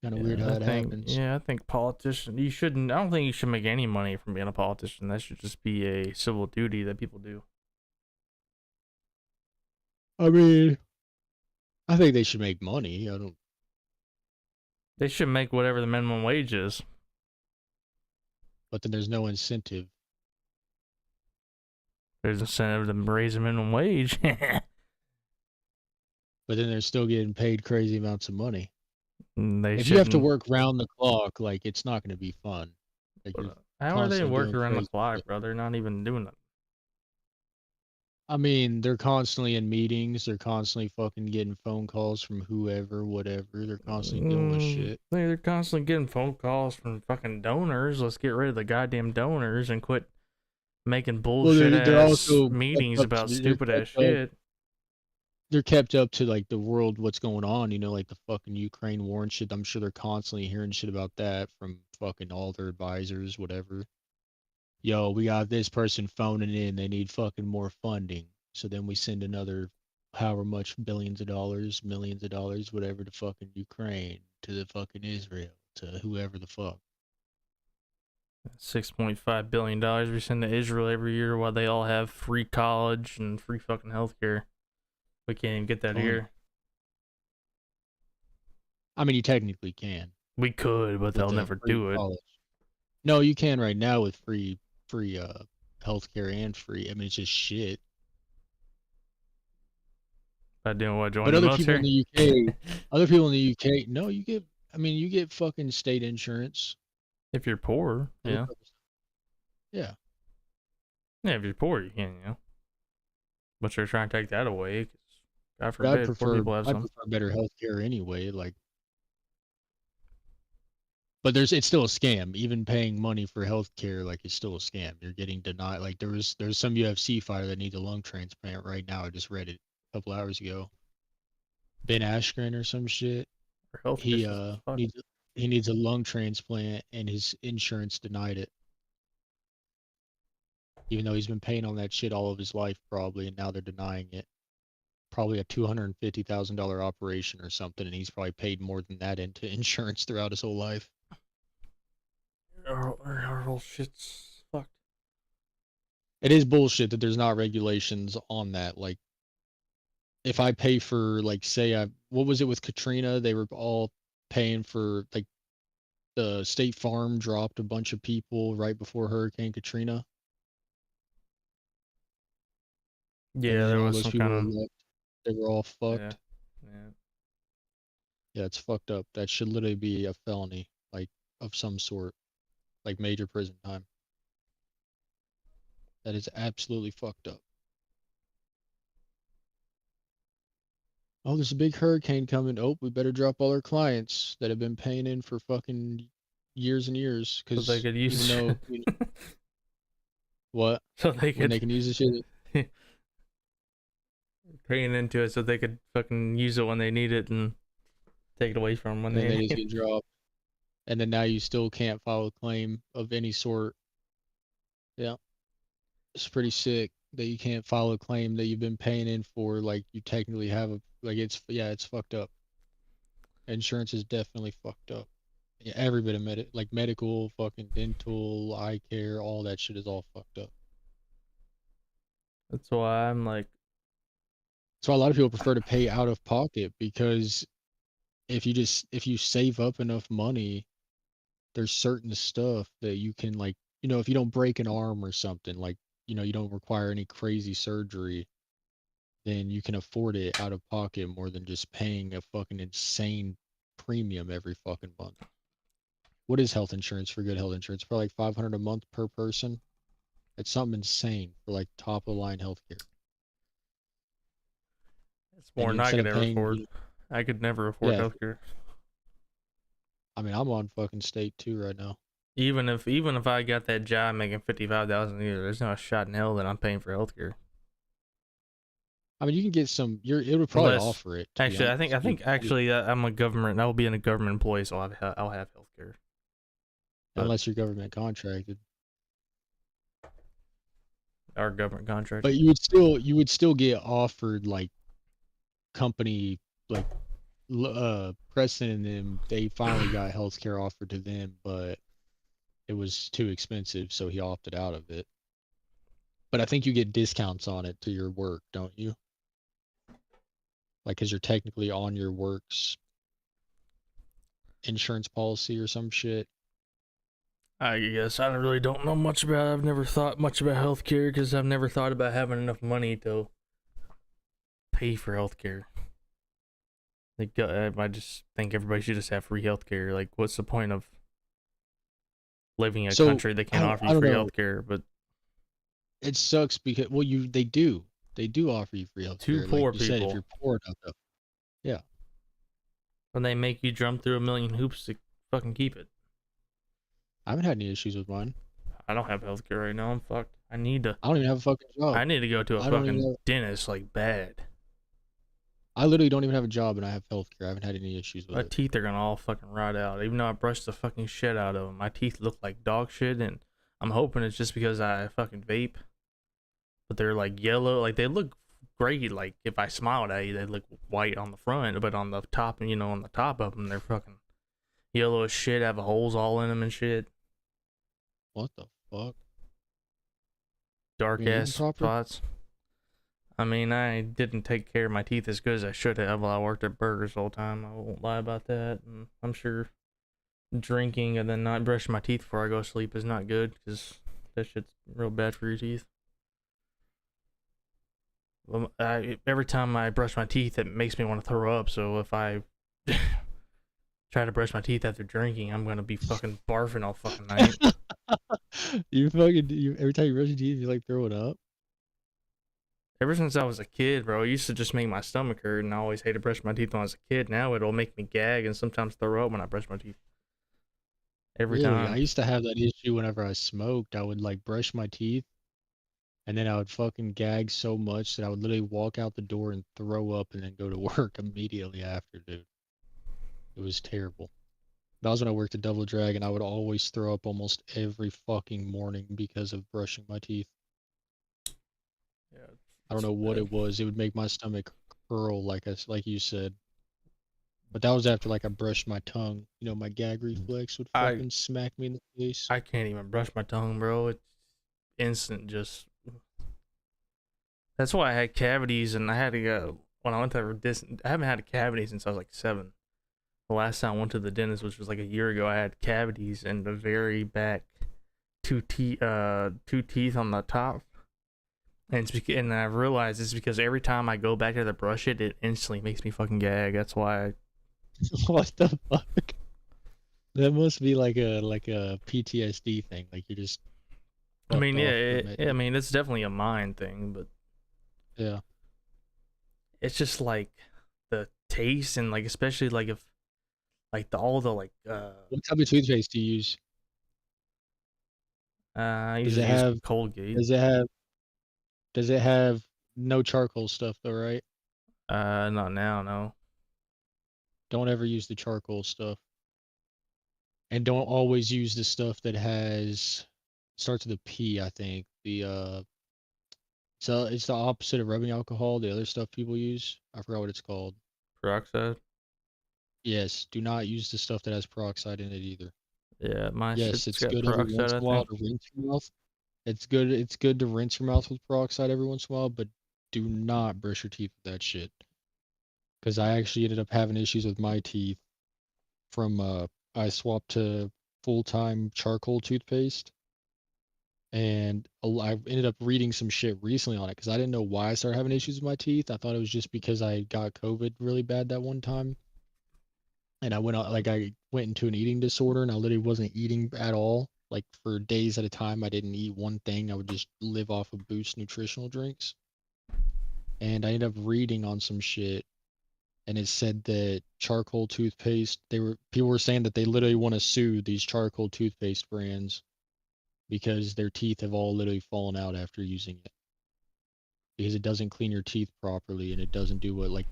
Kind of weird how that happens. I think politicians. You shouldn't. I don't think you should make any money from being a politician. That should just be a civil duty that people do. I mean, I think they should make money. I don't. They should make whatever the minimum wage is. But then there's no incentive. There's incentive to raise the minimum wage. But then they're still getting paid crazy amounts of money. If you have to work round the clock, like it's not going to be fun. Like how are they working around the clock, shit. bro? They're not even doing that. I mean, they're constantly in meetings. They're constantly fucking getting phone calls from whoever, whatever. They're constantly dealing with shit. They're constantly getting phone calls from fucking donors. Let's get rid of the goddamn donors and quit making bullshit ass meetings about stupid ass shit. They're kept up to like the world, what's going on, you know, like the fucking Ukraine war and shit. I'm sure they're constantly hearing shit about that from fucking all their advisors, whatever. Yo, we got this person phoning in. They need fucking more funding. So then we send another however much billions of dollars, millions of dollars, whatever, to fucking Ukraine, to the fucking Israel, to whoever the fuck. $6.5 billion we send to Israel every year while they all have free college and free fucking healthcare. We can't even get that here. I mean, you technically can. We could, but they'll never do it. No, you can right now with free healthcare and free. I mean, it's just shit. I didn't want to join but the other military. People in the UK, other people in the UK, no, you get. I mean, you get fucking state insurance. If you're poor, yeah. Yeah. Yeah, if you're poor, you can, you know. But you're trying to take that away. God forbid, poor people have some. I prefer better healthcare anyway. Like, but it's still a scam. Even paying money for healthcare, like, is still a scam. You're getting denied. Like, there's some UFC fighter that needs a lung transplant right now. I just read it a couple hours ago. Ben Askren or some shit. He needs a lung transplant, and his insurance denied it. Even though he's been paying on that shit all of his life, probably, and now they're denying it. Probably a $250,000 operation or something, and he's probably paid more than that into insurance throughout his whole life. Our whole shit's fucked. It is bullshit that there's not regulations on that. Like, if I pay for, like, say, what was it with Katrina? They were all paying for, like, the State Farm dropped a bunch of people right before Hurricane Katrina. Yeah, there was some kind of. They were all fucked. Yeah, it's fucked up. That should literally be a felony, like, of some sort, like major prison time. That is absolutely fucked up. Oh, there's a big hurricane coming. Oh, we better drop all our clients that have been paying in for fucking years and years, because they could use what? So they can use the shit. Paying into it so they could fucking use it when they need it and take it away from them when they just get dropped. And then now you still can't file a claim of any sort. Yeah. It's pretty sick that you can't file a claim that you've been paying in for, like, you technically have it's fucked up. Insurance is definitely fucked up. Yeah, every bit of medical, fucking dental, eye care, all that shit is all fucked up. That's why I'm like. So a lot of people prefer to pay out of pocket, because if you save up enough money, there's certain stuff that you can, like, you know, if you don't break an arm or something, like, you know, you don't require any crazy surgery, then you can afford it out of pocket more than just paying a fucking insane premium every fucking month. What is health insurance for good health insurance? Probably like $500 a month per person. It's something insane for, like, top of the line healthcare. It's more than I could ever afford. I could never afford healthcare. I mean, I'm on fucking state too right now. Even if I got that job making $55,000 a year, there's no shot in hell that I'm paying for healthcare. I mean, you can get some. It would probably Unless, offer it, to be actually, honest. I think actually I'm a government. I will be in a government employee, so I'll have healthcare. But Unless you're government contracted. our government But contracted. you would still get offered like company like Preston and them. They finally got healthcare offered to them, but it was too expensive, so he opted out of it. But I think you get discounts on it to your work, don't you? Like, because you're technically on your work's insurance policy or some shit. I guess I really don't know much about it. I've never thought much about healthcare because I've never thought about having enough money to pay for healthcare. Like, I just think everybody should just have free healthcare. Like, what's the point of living in a So country that I can't don't, offer I you don't free know. healthcare, but It sucks because well, they do offer you free to healthcare, like poor you said, if people, you're poor enough. Though. Yeah, and they make you jump through a million hoops to fucking keep it. I haven't had any issues with mine. I don't have healthcare right now. I'm fucked. I need to. I don't even have a fucking job. I need to go to a I don't even. fucking dentist like bad. I literally don't even have a job, and I have healthcare. I haven't had any issues with My it. teeth are gonna all fucking rot out. Even though I brushed the fucking shit out of them, my teeth look like dog shit, and I'm hoping it's just because I fucking vape. But they're like yellow, like they look great. Like if I smiled at you, they look white on the front, but on the top, on the top of them, they're fucking yellow as shit. Have holes all in them and shit. What the fuck? Dark You eating ass proper? spots. I mean, I didn't take care of my teeth as good as I should have while I worked at Burgers all the time. I won't lie about that. And I'm sure drinking and then not brushing my teeth before I go to sleep is not good because that shit's real bad for your teeth. Well, every time I brush my teeth, it makes me want to throw up. So if I try to brush my teeth after drinking, I'm gonna be fucking barfing all fucking night. You every time you brush your teeth, you like throwing up. Ever since I was a kid, bro, it used to just make my stomach hurt, and I always hated to brush my teeth when I was a kid. Now it'll make me gag and sometimes throw up when I brush my teeth. Every Really, I time. used to have that issue whenever I smoked. I would like brush my teeth, and then I would fucking gag so much that I would literally walk out the door and throw up, and then go to work immediately after, dude. It was terrible. That was when I worked at Double Dragon. I would always throw up almost every fucking morning because of brushing my teeth. Yeah, I don't it's know what bad. it was. It would make my stomach curl like you said. But that was after like I brushed my tongue. My gag reflex would I fucking smack me in the face. I can't even brush my tongue, bro. It's instant. Just that's why I had cavities, and I had to go when I went to this. I haven't had a cavity since I was like 7. The last time I went to the dentist, which was like a year ago, I had cavities in the very back, two teeth on the top, and and I realized it's because every time I go back there to brush it, it instantly makes me fucking gag. That's why. What the fuck? That must be like a PTSD thing. Like you're just I fucked mean, yeah, off from it. I mean, it's definitely a mind thing, but Yeah. it's just like the taste and like especially like if like the all the like What type of toothpaste do you use? I Does it usually use have Colgate. does it have does it have no charcoal stuff though, right? Not now, no. Don't ever use the charcoal stuff. And don't always use the stuff that has starts with a P, I think. So it's the opposite of rubbing alcohol, the other stuff people use. I forgot what it's called. Peroxide. Yes, do not use the stuff that has peroxide in it either. Yeah, my Yes, shit's it's got good every peroxide, once I in a while think. to rinse your mouth. It's good to rinse your mouth with peroxide every once in a while, but do not brush your teeth with that shit. Because I actually ended up having issues with my teeth from I swapped to full-time charcoal toothpaste, and I ended up reading some shit recently on it because I didn't know why I started having issues with my teeth. I thought it was just because I got COVID really bad that one time, and I went into an eating disorder, and I literally wasn't eating at all. Like for days at a time, I didn't eat one thing. I would just live off of Boost nutritional drinks, and I ended up reading on some shit, and it said that charcoal toothpaste. People were saying that they literally want to sue these charcoal toothpaste brands because their teeth have all literally fallen out after using it. because it doesn't clean your teeth properly and it doesn't do what like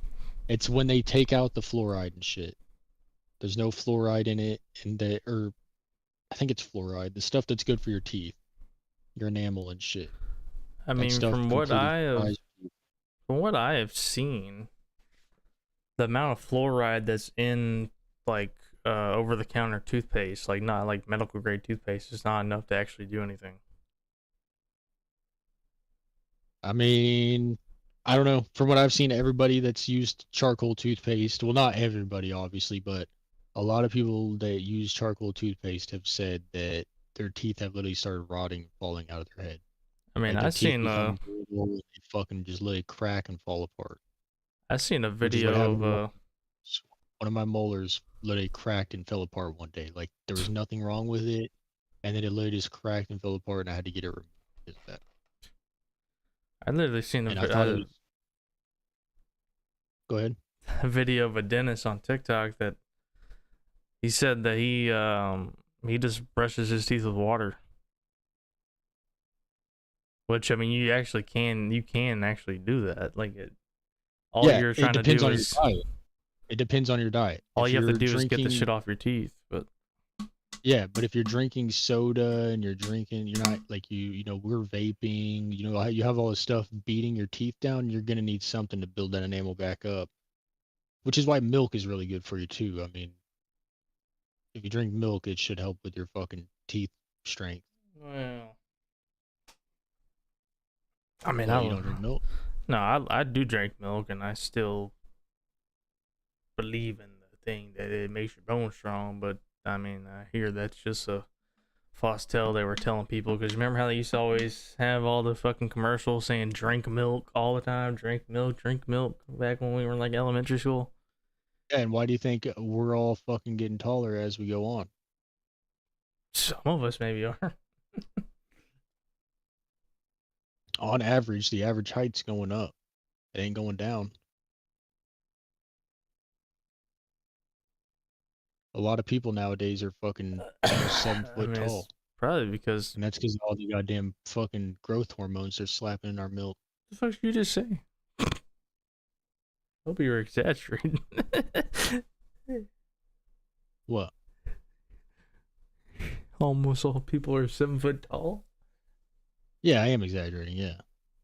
it's when they take out the fluoride and shit. There's no fluoride in it, and or I think it's fluoride, the stuff that's good for your teeth, your enamel and shit. I That mean, stuff completely fries your teeth. from what I have seen, the amount of fluoride that's in like over the counter toothpaste, like not like medical grade toothpaste, is not enough to actually do anything. I mean, I don't know. From what I've seen, everybody that's used charcoal toothpaste, well, not everybody, obviously, but a lot of people that use charcoal toothpaste have said that their teeth have literally started rotting, falling out of their head. I mean, Like their teeth become brittle and they fucking just literally crack and fall apart. I seen a Which is what video happened to of one of my molars literally cracked and fell apart one day. Like there was nothing wrong with it, and then it literally just cracked and fell apart, and I had to get it removed because of that. I literally seen And I thought it was. Go ahead. a video of a dentist on TikTok that he said that he just brushes his teeth with water. Which I mean, you can actually do that. Like all you're trying to do is it depends on your diet. All you have to do is get the shit off your teeth. But yeah, but if you're drinking soda and you're not like we're vaping, you have all this stuff beating your teeth down, you're gonna need something to build that enamel back up. Which is why milk is really good for you too. I mean, if you drink milk, it should help with your fucking teeth strength. Well, I mean, you don't drink milk? No, I do drink milk, and I still believe in the thing that it makes your bones strong. But I mean, I hear that's just a false tale they were telling people. Because remember how they used to always have all the fucking commercials saying drink milk all the time, drink milk, back when we were in like elementary school. Yeah, and why do you think we're all fucking getting taller as we go on? Some of us maybe are. On average, the average height's going up. It ain't going down. A lot of people nowadays are fucking 7 foot tall. Probably because... And that's because of all the goddamn fucking growth hormones they're slapping in our milk. What the fuck did you just say? Hope you were exaggerating. What? Almost all people are 7 foot tall? Yeah, I am exaggerating, yeah.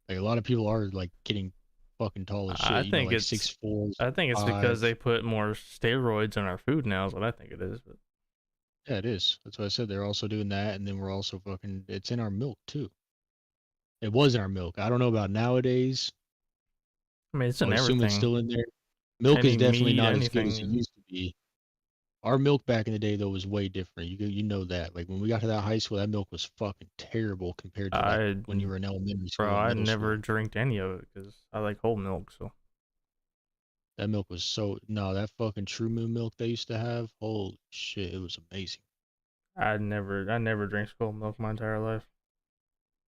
Like a lot of people are like getting fucking tall as shit. I think it's 6'4". I think it's because they put more steroids in our food now is what I think it is. But yeah, it is. That's what I said. They're also doing that, and then we're also fucking it's in our milk too. It was in our milk. I don't know about nowadays. I mean, it's in everything. I assume it's still in there. Milk is definitely not as good as it used to be. Our milk back in the day though was way different. You know that. Like when we got to that high school, that milk was fucking terrible compared to like when you were in elementary school. Bro, I never drank any of it because I like whole milk. So that milk was that fucking True Moon milk they used to have. Holy shit, it was amazing. I never drank whole milk my entire life.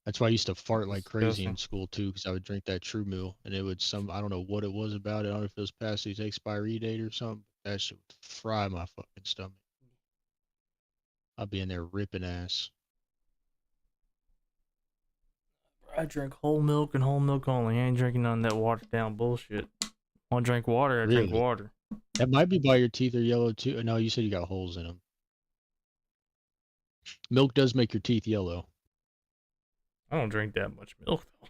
That's why I used to fart like crazy in school too, because I would drink that True Meal, and it would I don't know what it was about it. I don't know if it was past its expiry date or something. That shit would fry my fucking stomach. I'd be in there ripping ass. I drink whole milk and whole milk only. I ain't drinking none of that watered down bullshit. I want to drink water, I drink water. That might be why your teeth are yellow too. No, you said you got holes in them. Milk does make your teeth yellow. I don't drink that much milk though.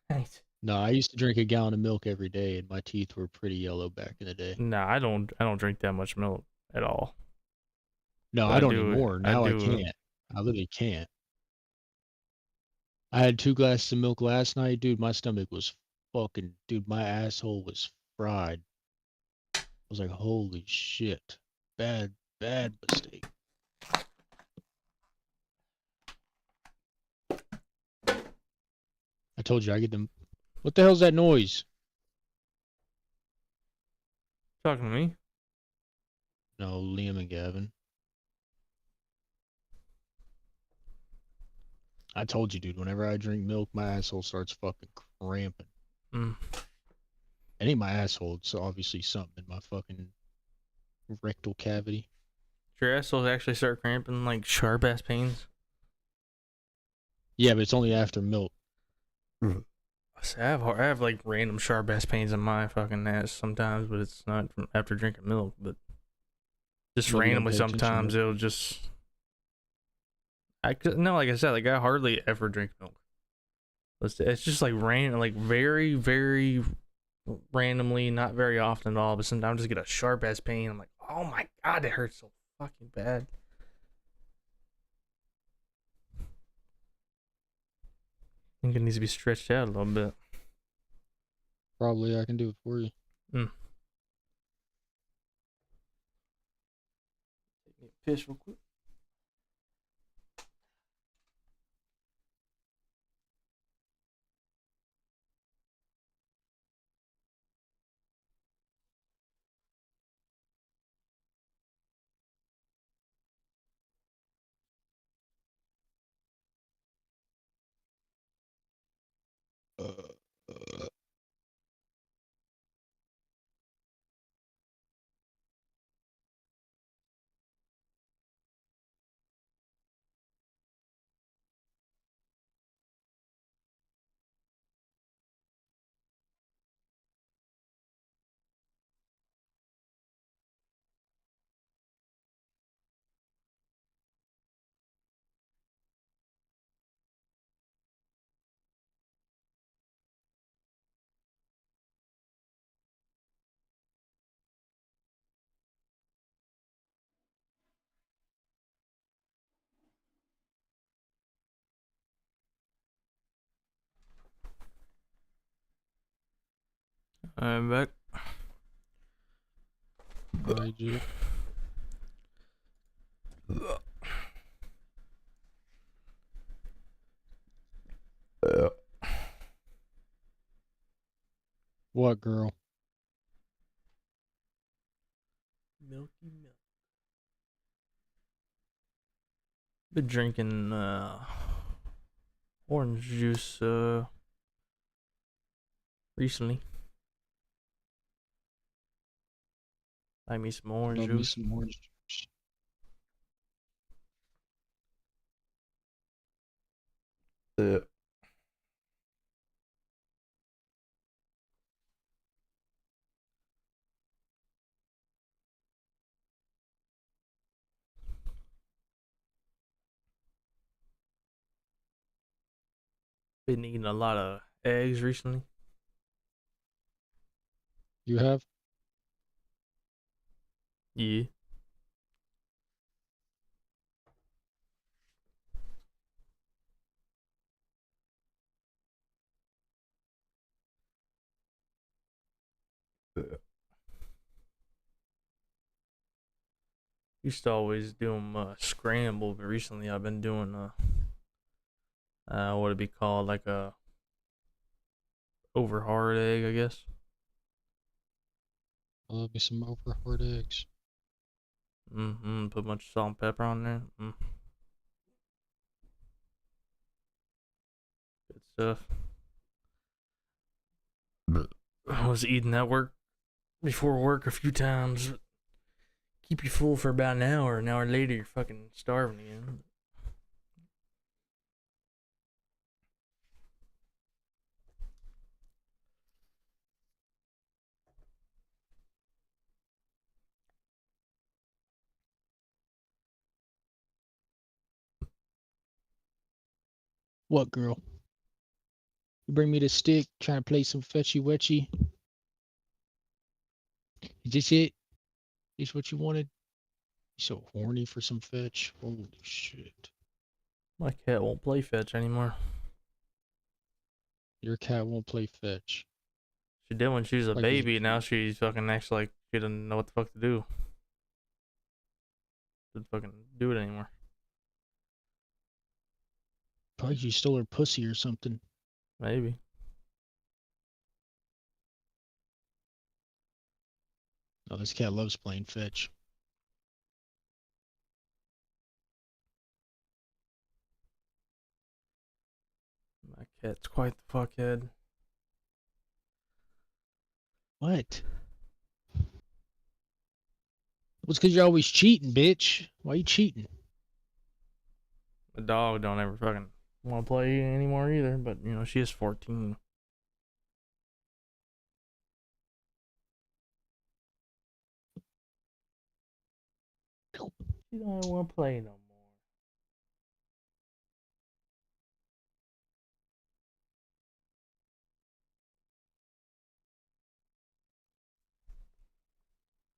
Thanks. No, I used to drink a gallon of milk every day, and my teeth were pretty yellow back in the day. Nah, I don't drink that much milk at all. No, I don't anymore. Now I can't. I literally can't. I had 2 glasses of milk last night, dude. My stomach was fucking, dude. My asshole was fried. I was like, holy shit, bad mistake. I told you I get them. What the hell's that noise? Talking to me? No, Liam and Gavin. I told you, dude, whenever I drink milk, my asshole starts fucking cramping. It ain't my asshole, it's obviously something in my fucking rectal cavity. Your asshole actually start cramping like sharp ass pains? Yeah, but it's only after milk. I have like random sharp ass pains in my fucking ass sometimes, but it's not from after drinking milk. But just Maybe you gotta randomly pay attention sometimes more. it'll just. No, like I said, like I hardly ever drink milk. It's just like random, like very, very randomly, not very often at all. But sometimes I just get a sharp ass pain. I'm like, oh my god, it hurts so fucking bad. I think it needs to be stretched out a little bit. Probably I can do it for you. Piss real quick. I'm back. Alright, Jake. What girl? Milky milk. Been drinking orange juice recently. Buy me some orange Love me juice. some orange juice. Yeah. Been eating a lot of eggs recently. You have? Yeah. Used to always do them scrambled, but recently I've been doing what would it be called, like a over hard egg, I guess. I love me some over hard eggs. Put a bunch of salt and pepper on there. Good stuff. I was eating that before work a few times. Keep you full for about an hour later you're fucking starving again. What girl? You bring me the stick, trying to play some fetchy wetchy. Is this it? Is this what you wanted? You so horny for some fetch? Holy shit. My cat won't play fetch anymore. Your cat won't play fetch. She did when she was a Like baby. Now she's fucking acts like she doesn't know what the fuck to do. Doesn't fucking do it anymore. probably you stole her pussy or something. Maybe. Oh, this cat loves playing fetch. My cat's quite the fuckhead. What? It was because you're always cheating, bitch. Why you cheating? The dog don't ever fucking want to play anymore either. But you know she is 14. She don't want to play no more.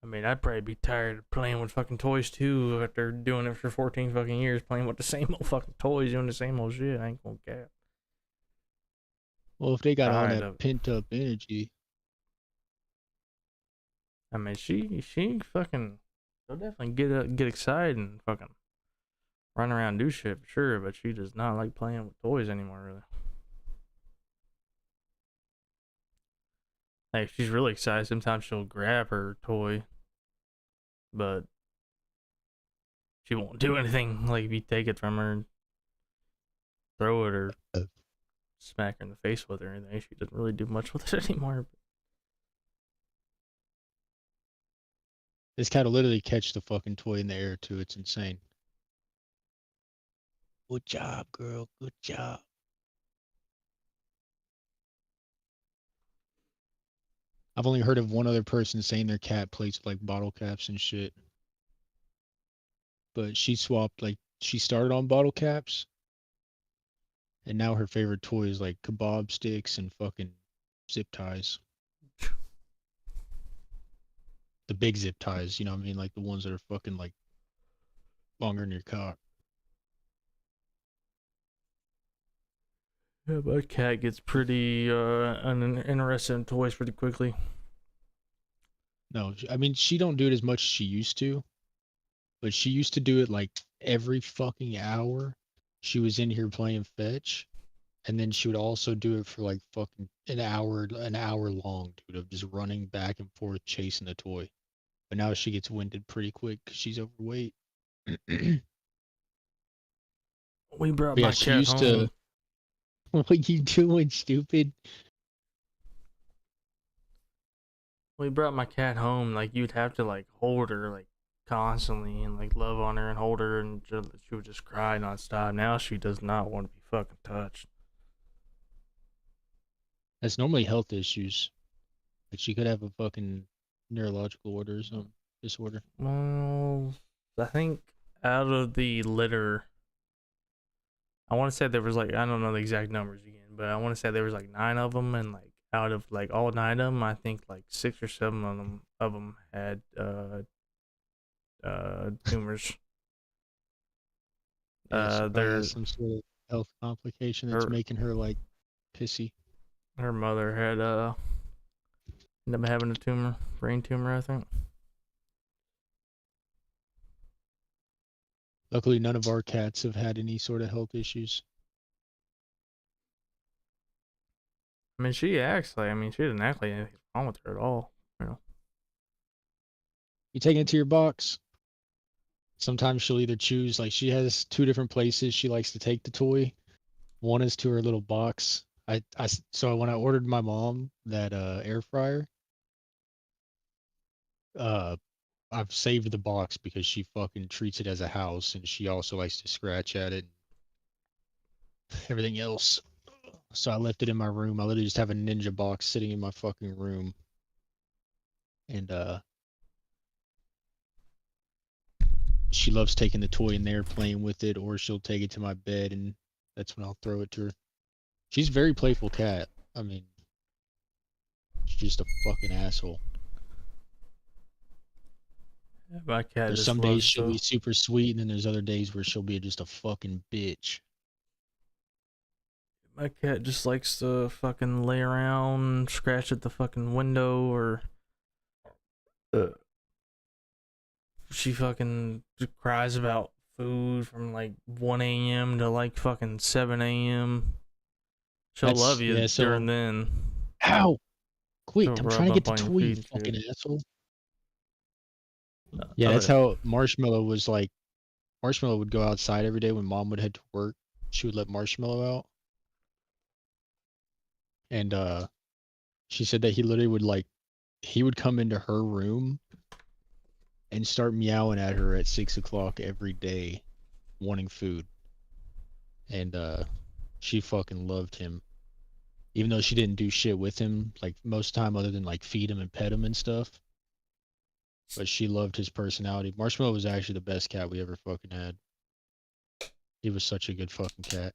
I mean, I'd probably be tired of playing with fucking toys too after doing it for 14 fucking years, playing with the same old fucking toys, doing the same old shit. I ain't gonna cap. Well, if they got all Tired that of it. pent up energy, I mean, she fucking, she'll definitely get excited and fucking run around and do shit for sure, but she does not like playing with toys anymore, really. Like, if she's really excited, sometimes she'll grab her toy, but she won't do anything. Like, if you take it from her and throw it or uh, smack her in the face with it or anything, she doesn't really do much with it anymore. this cat will literally catch the fucking toy in the air too. It's insane. Good job, girl. Good job. I've only heard of one other person saying their cat plays with like bottle caps and shit. But she swapped, like, she started on bottle caps, and now her favorite toy is like kebab sticks and fucking zip ties. The big zip ties, you know what I mean? Like the ones that are fucking like longer than your cock. Yeah, my cat gets pretty uninterested in toys pretty quickly. No, I mean, she don't do it as much as she used to, but she used to do it like every fucking hour. She was in here playing fetch, and then she would also do it for like fucking an hour long, dude, of just running back and forth chasing the toy. But now she gets winded pretty quick because she's overweight. But We brought yeah, my she cat used to. home. What you doing, stupid? We brought my cat home. Like, you'd have to like hold her like constantly and like love on her and hold her, and she would just cry nonstop. Now she does not want to be fucking touched. That's normally health issues. Like she could have a fucking neurological order or some disorder. Well, I think out of the litter, I want to say there was like, I don't know the exact numbers again, but I want to say there was like 9 of them, and like out of like all 9 of them, I think like 6 or 7 of them had tumors. Yeah, she probably has Their some sort of health complication that's her making her like pissy. her mother had ended up having a tumor, brain tumor, I think. Luckily, none of our cats have had any sort of health issues. I mean, she acts like, I mean, she doesn't act like anything's wrong with her at all. You know, You take it to your box. Sometimes she'll either choose, like, she has two different places she likes to take the toy. One is to her little box. So when I ordered my mom that air fryer, uh I've saved the box because she fucking treats it as a house, and she also likes to scratch at it and everything else. So I left it in my room. I literally just have a ninja box sitting in my fucking room. And she loves taking the toy in there, playing with it, or she'll take it to my bed, and that's when I'll throw it to her. She's a very playful cat. I mean, she's just a fucking asshole. my cat There's just some days loves she'll to. be super sweet, and then there's other days where she'll be just a fucking bitch. My cat just likes to fucking lay around, scratch at the fucking window, or uh, she fucking cries about food from like 1 a.m. to like fucking 7 a.m. She'll love That's, you yeah, during so, then. ow! She'll Quit, I'm trying rub to get up the on your toy, you feet and shit. fucking asshole. Yeah, that's Other, how Marshmallow was like. Marshmallow would go outside every day when mom would head to work. She would let Marshmallow out. And she said that he literally would like he would come into her room and start meowing at her at 6 o'clock every day, wanting food. And she fucking loved him. Even though she didn't do shit with him, like most of the time other than like feed him and pet him and stuff. but she loved his personality. Marshmallow was actually the best cat we ever fucking had. He was such a good fucking cat.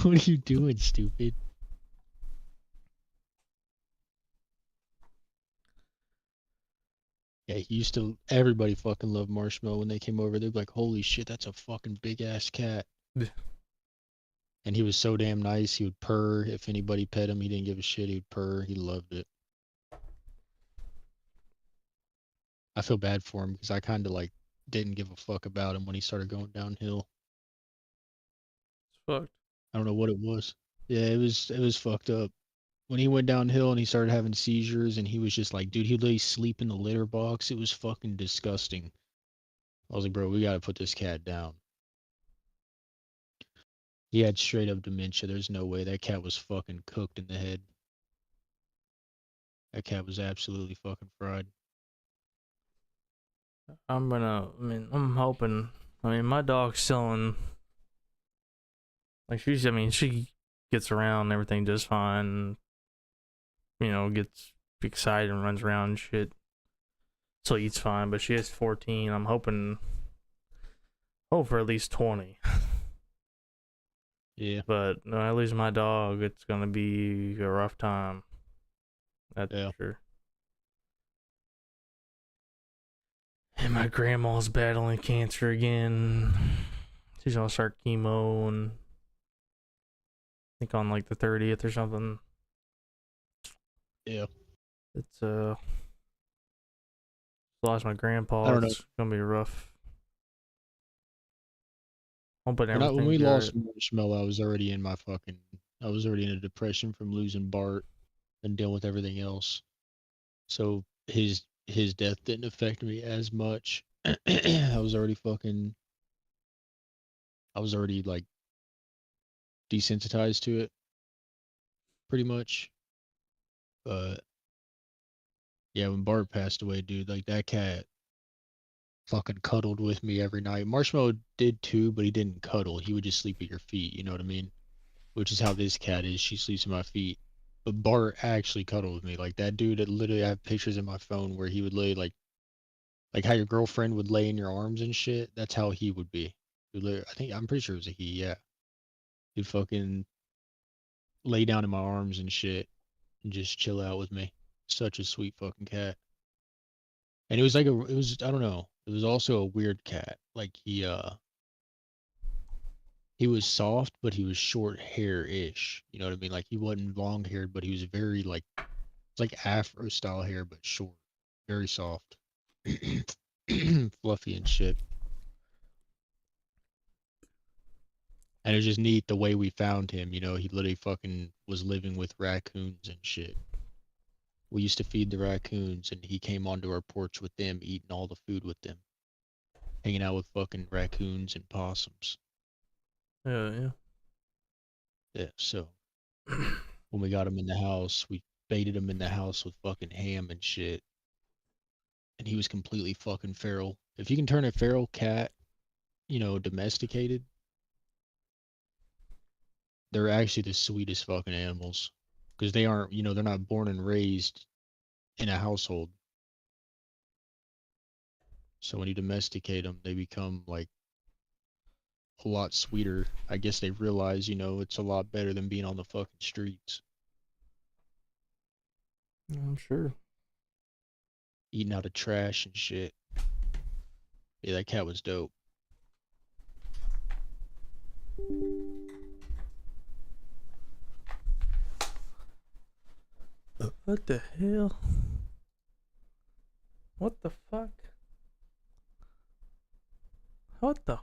What are you doing, stupid? Yeah, he used to. Everybody fucking loved Marshmallow when they came over. They'd be like, "Holy shit, that's a fucking big ass cat." Yeah. And he was so damn nice. He would purr if anybody pet him. He didn't give a shit. He would purr. He loved it. I feel bad for him because I kind of like didn't give a fuck about him when he started going downhill. It's fucked. I don't know what it was. Yeah, it was fucked up. When he went downhill and he started having seizures and he was just like, dude, he'd literally sleep in the litter box. It was fucking disgusting. I was like, bro, we gotta put this cat down. He had straight up dementia. There's no way. That cat was fucking cooked in the head. That cat was absolutely fucking fried. I'm hoping. I mean, my dog's still like she gets around and everything just fine. You know, gets excited and runs around and shit. So eats fine, but she is 14. I'm hoping, hope for at least 20. Yeah. But no, I lose my dog, it's gonna be a rough time. That's Yeah. for sure. And my grandma's battling cancer again. She's gonna start chemo and I think on like the 30th or something. Yeah. It's lost my grandpa. I don't know. It's gonna be rough. Hoping When everything's we alright. lost Marshmallow, I was already in a depression from losing Bart and dealing with everything else. So his death didn't affect me as much. I was already like desensitized to it pretty much. But yeah, when Bart passed away, dude, like that cat fucking cuddled with me every night. Marshmallow did too, but he didn't cuddle. He would just sleep at your feet, you know what I mean? Which is how this cat is. She sleeps at my feet. But Bart actually cuddled with me. Like that dude, literally I have pictures in my phone where he would lay like how your girlfriend would lay in your arms and shit. That's how he would be. I'm pretty sure it was a he. Yeah, he'd fucking lay down in my arms and shit and just chill out with me. Such a sweet fucking cat. And it was I don't know. It was also a weird cat. Like he was soft, but he was short hair ish. You know what I mean? Like he wasn't long haired, but he was very like it's like Afro style hair, but short, very soft, fluffy and shit. And it was just neat the way we found him. You know, he literally fucking was living with raccoons and shit. We used to feed the raccoons, and he came onto our porch with them, eating all the food with them, hanging out with fucking raccoons and possums. Yeah. Yeah, so when we got him in the house, we baited him in the house with fucking ham and shit. And he was completely fucking feral. If you can turn a feral cat, you know, domesticated, they're actually the sweetest fucking animals. Because they aren't, you know, they're not born and raised in a household. So when you domesticate them, they become like a lot sweeter. I guess they realize, you know, it's a lot better than being on the fucking streets, I'm sure. eating out of trash and shit. Yeah, that cat was dope. What the hell? What the fuck? What the